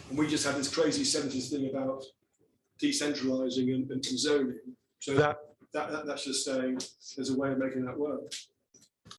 B: And we just had this crazy 70s thing about decentralizing and zoning. So that's just saying there's a way of making that work.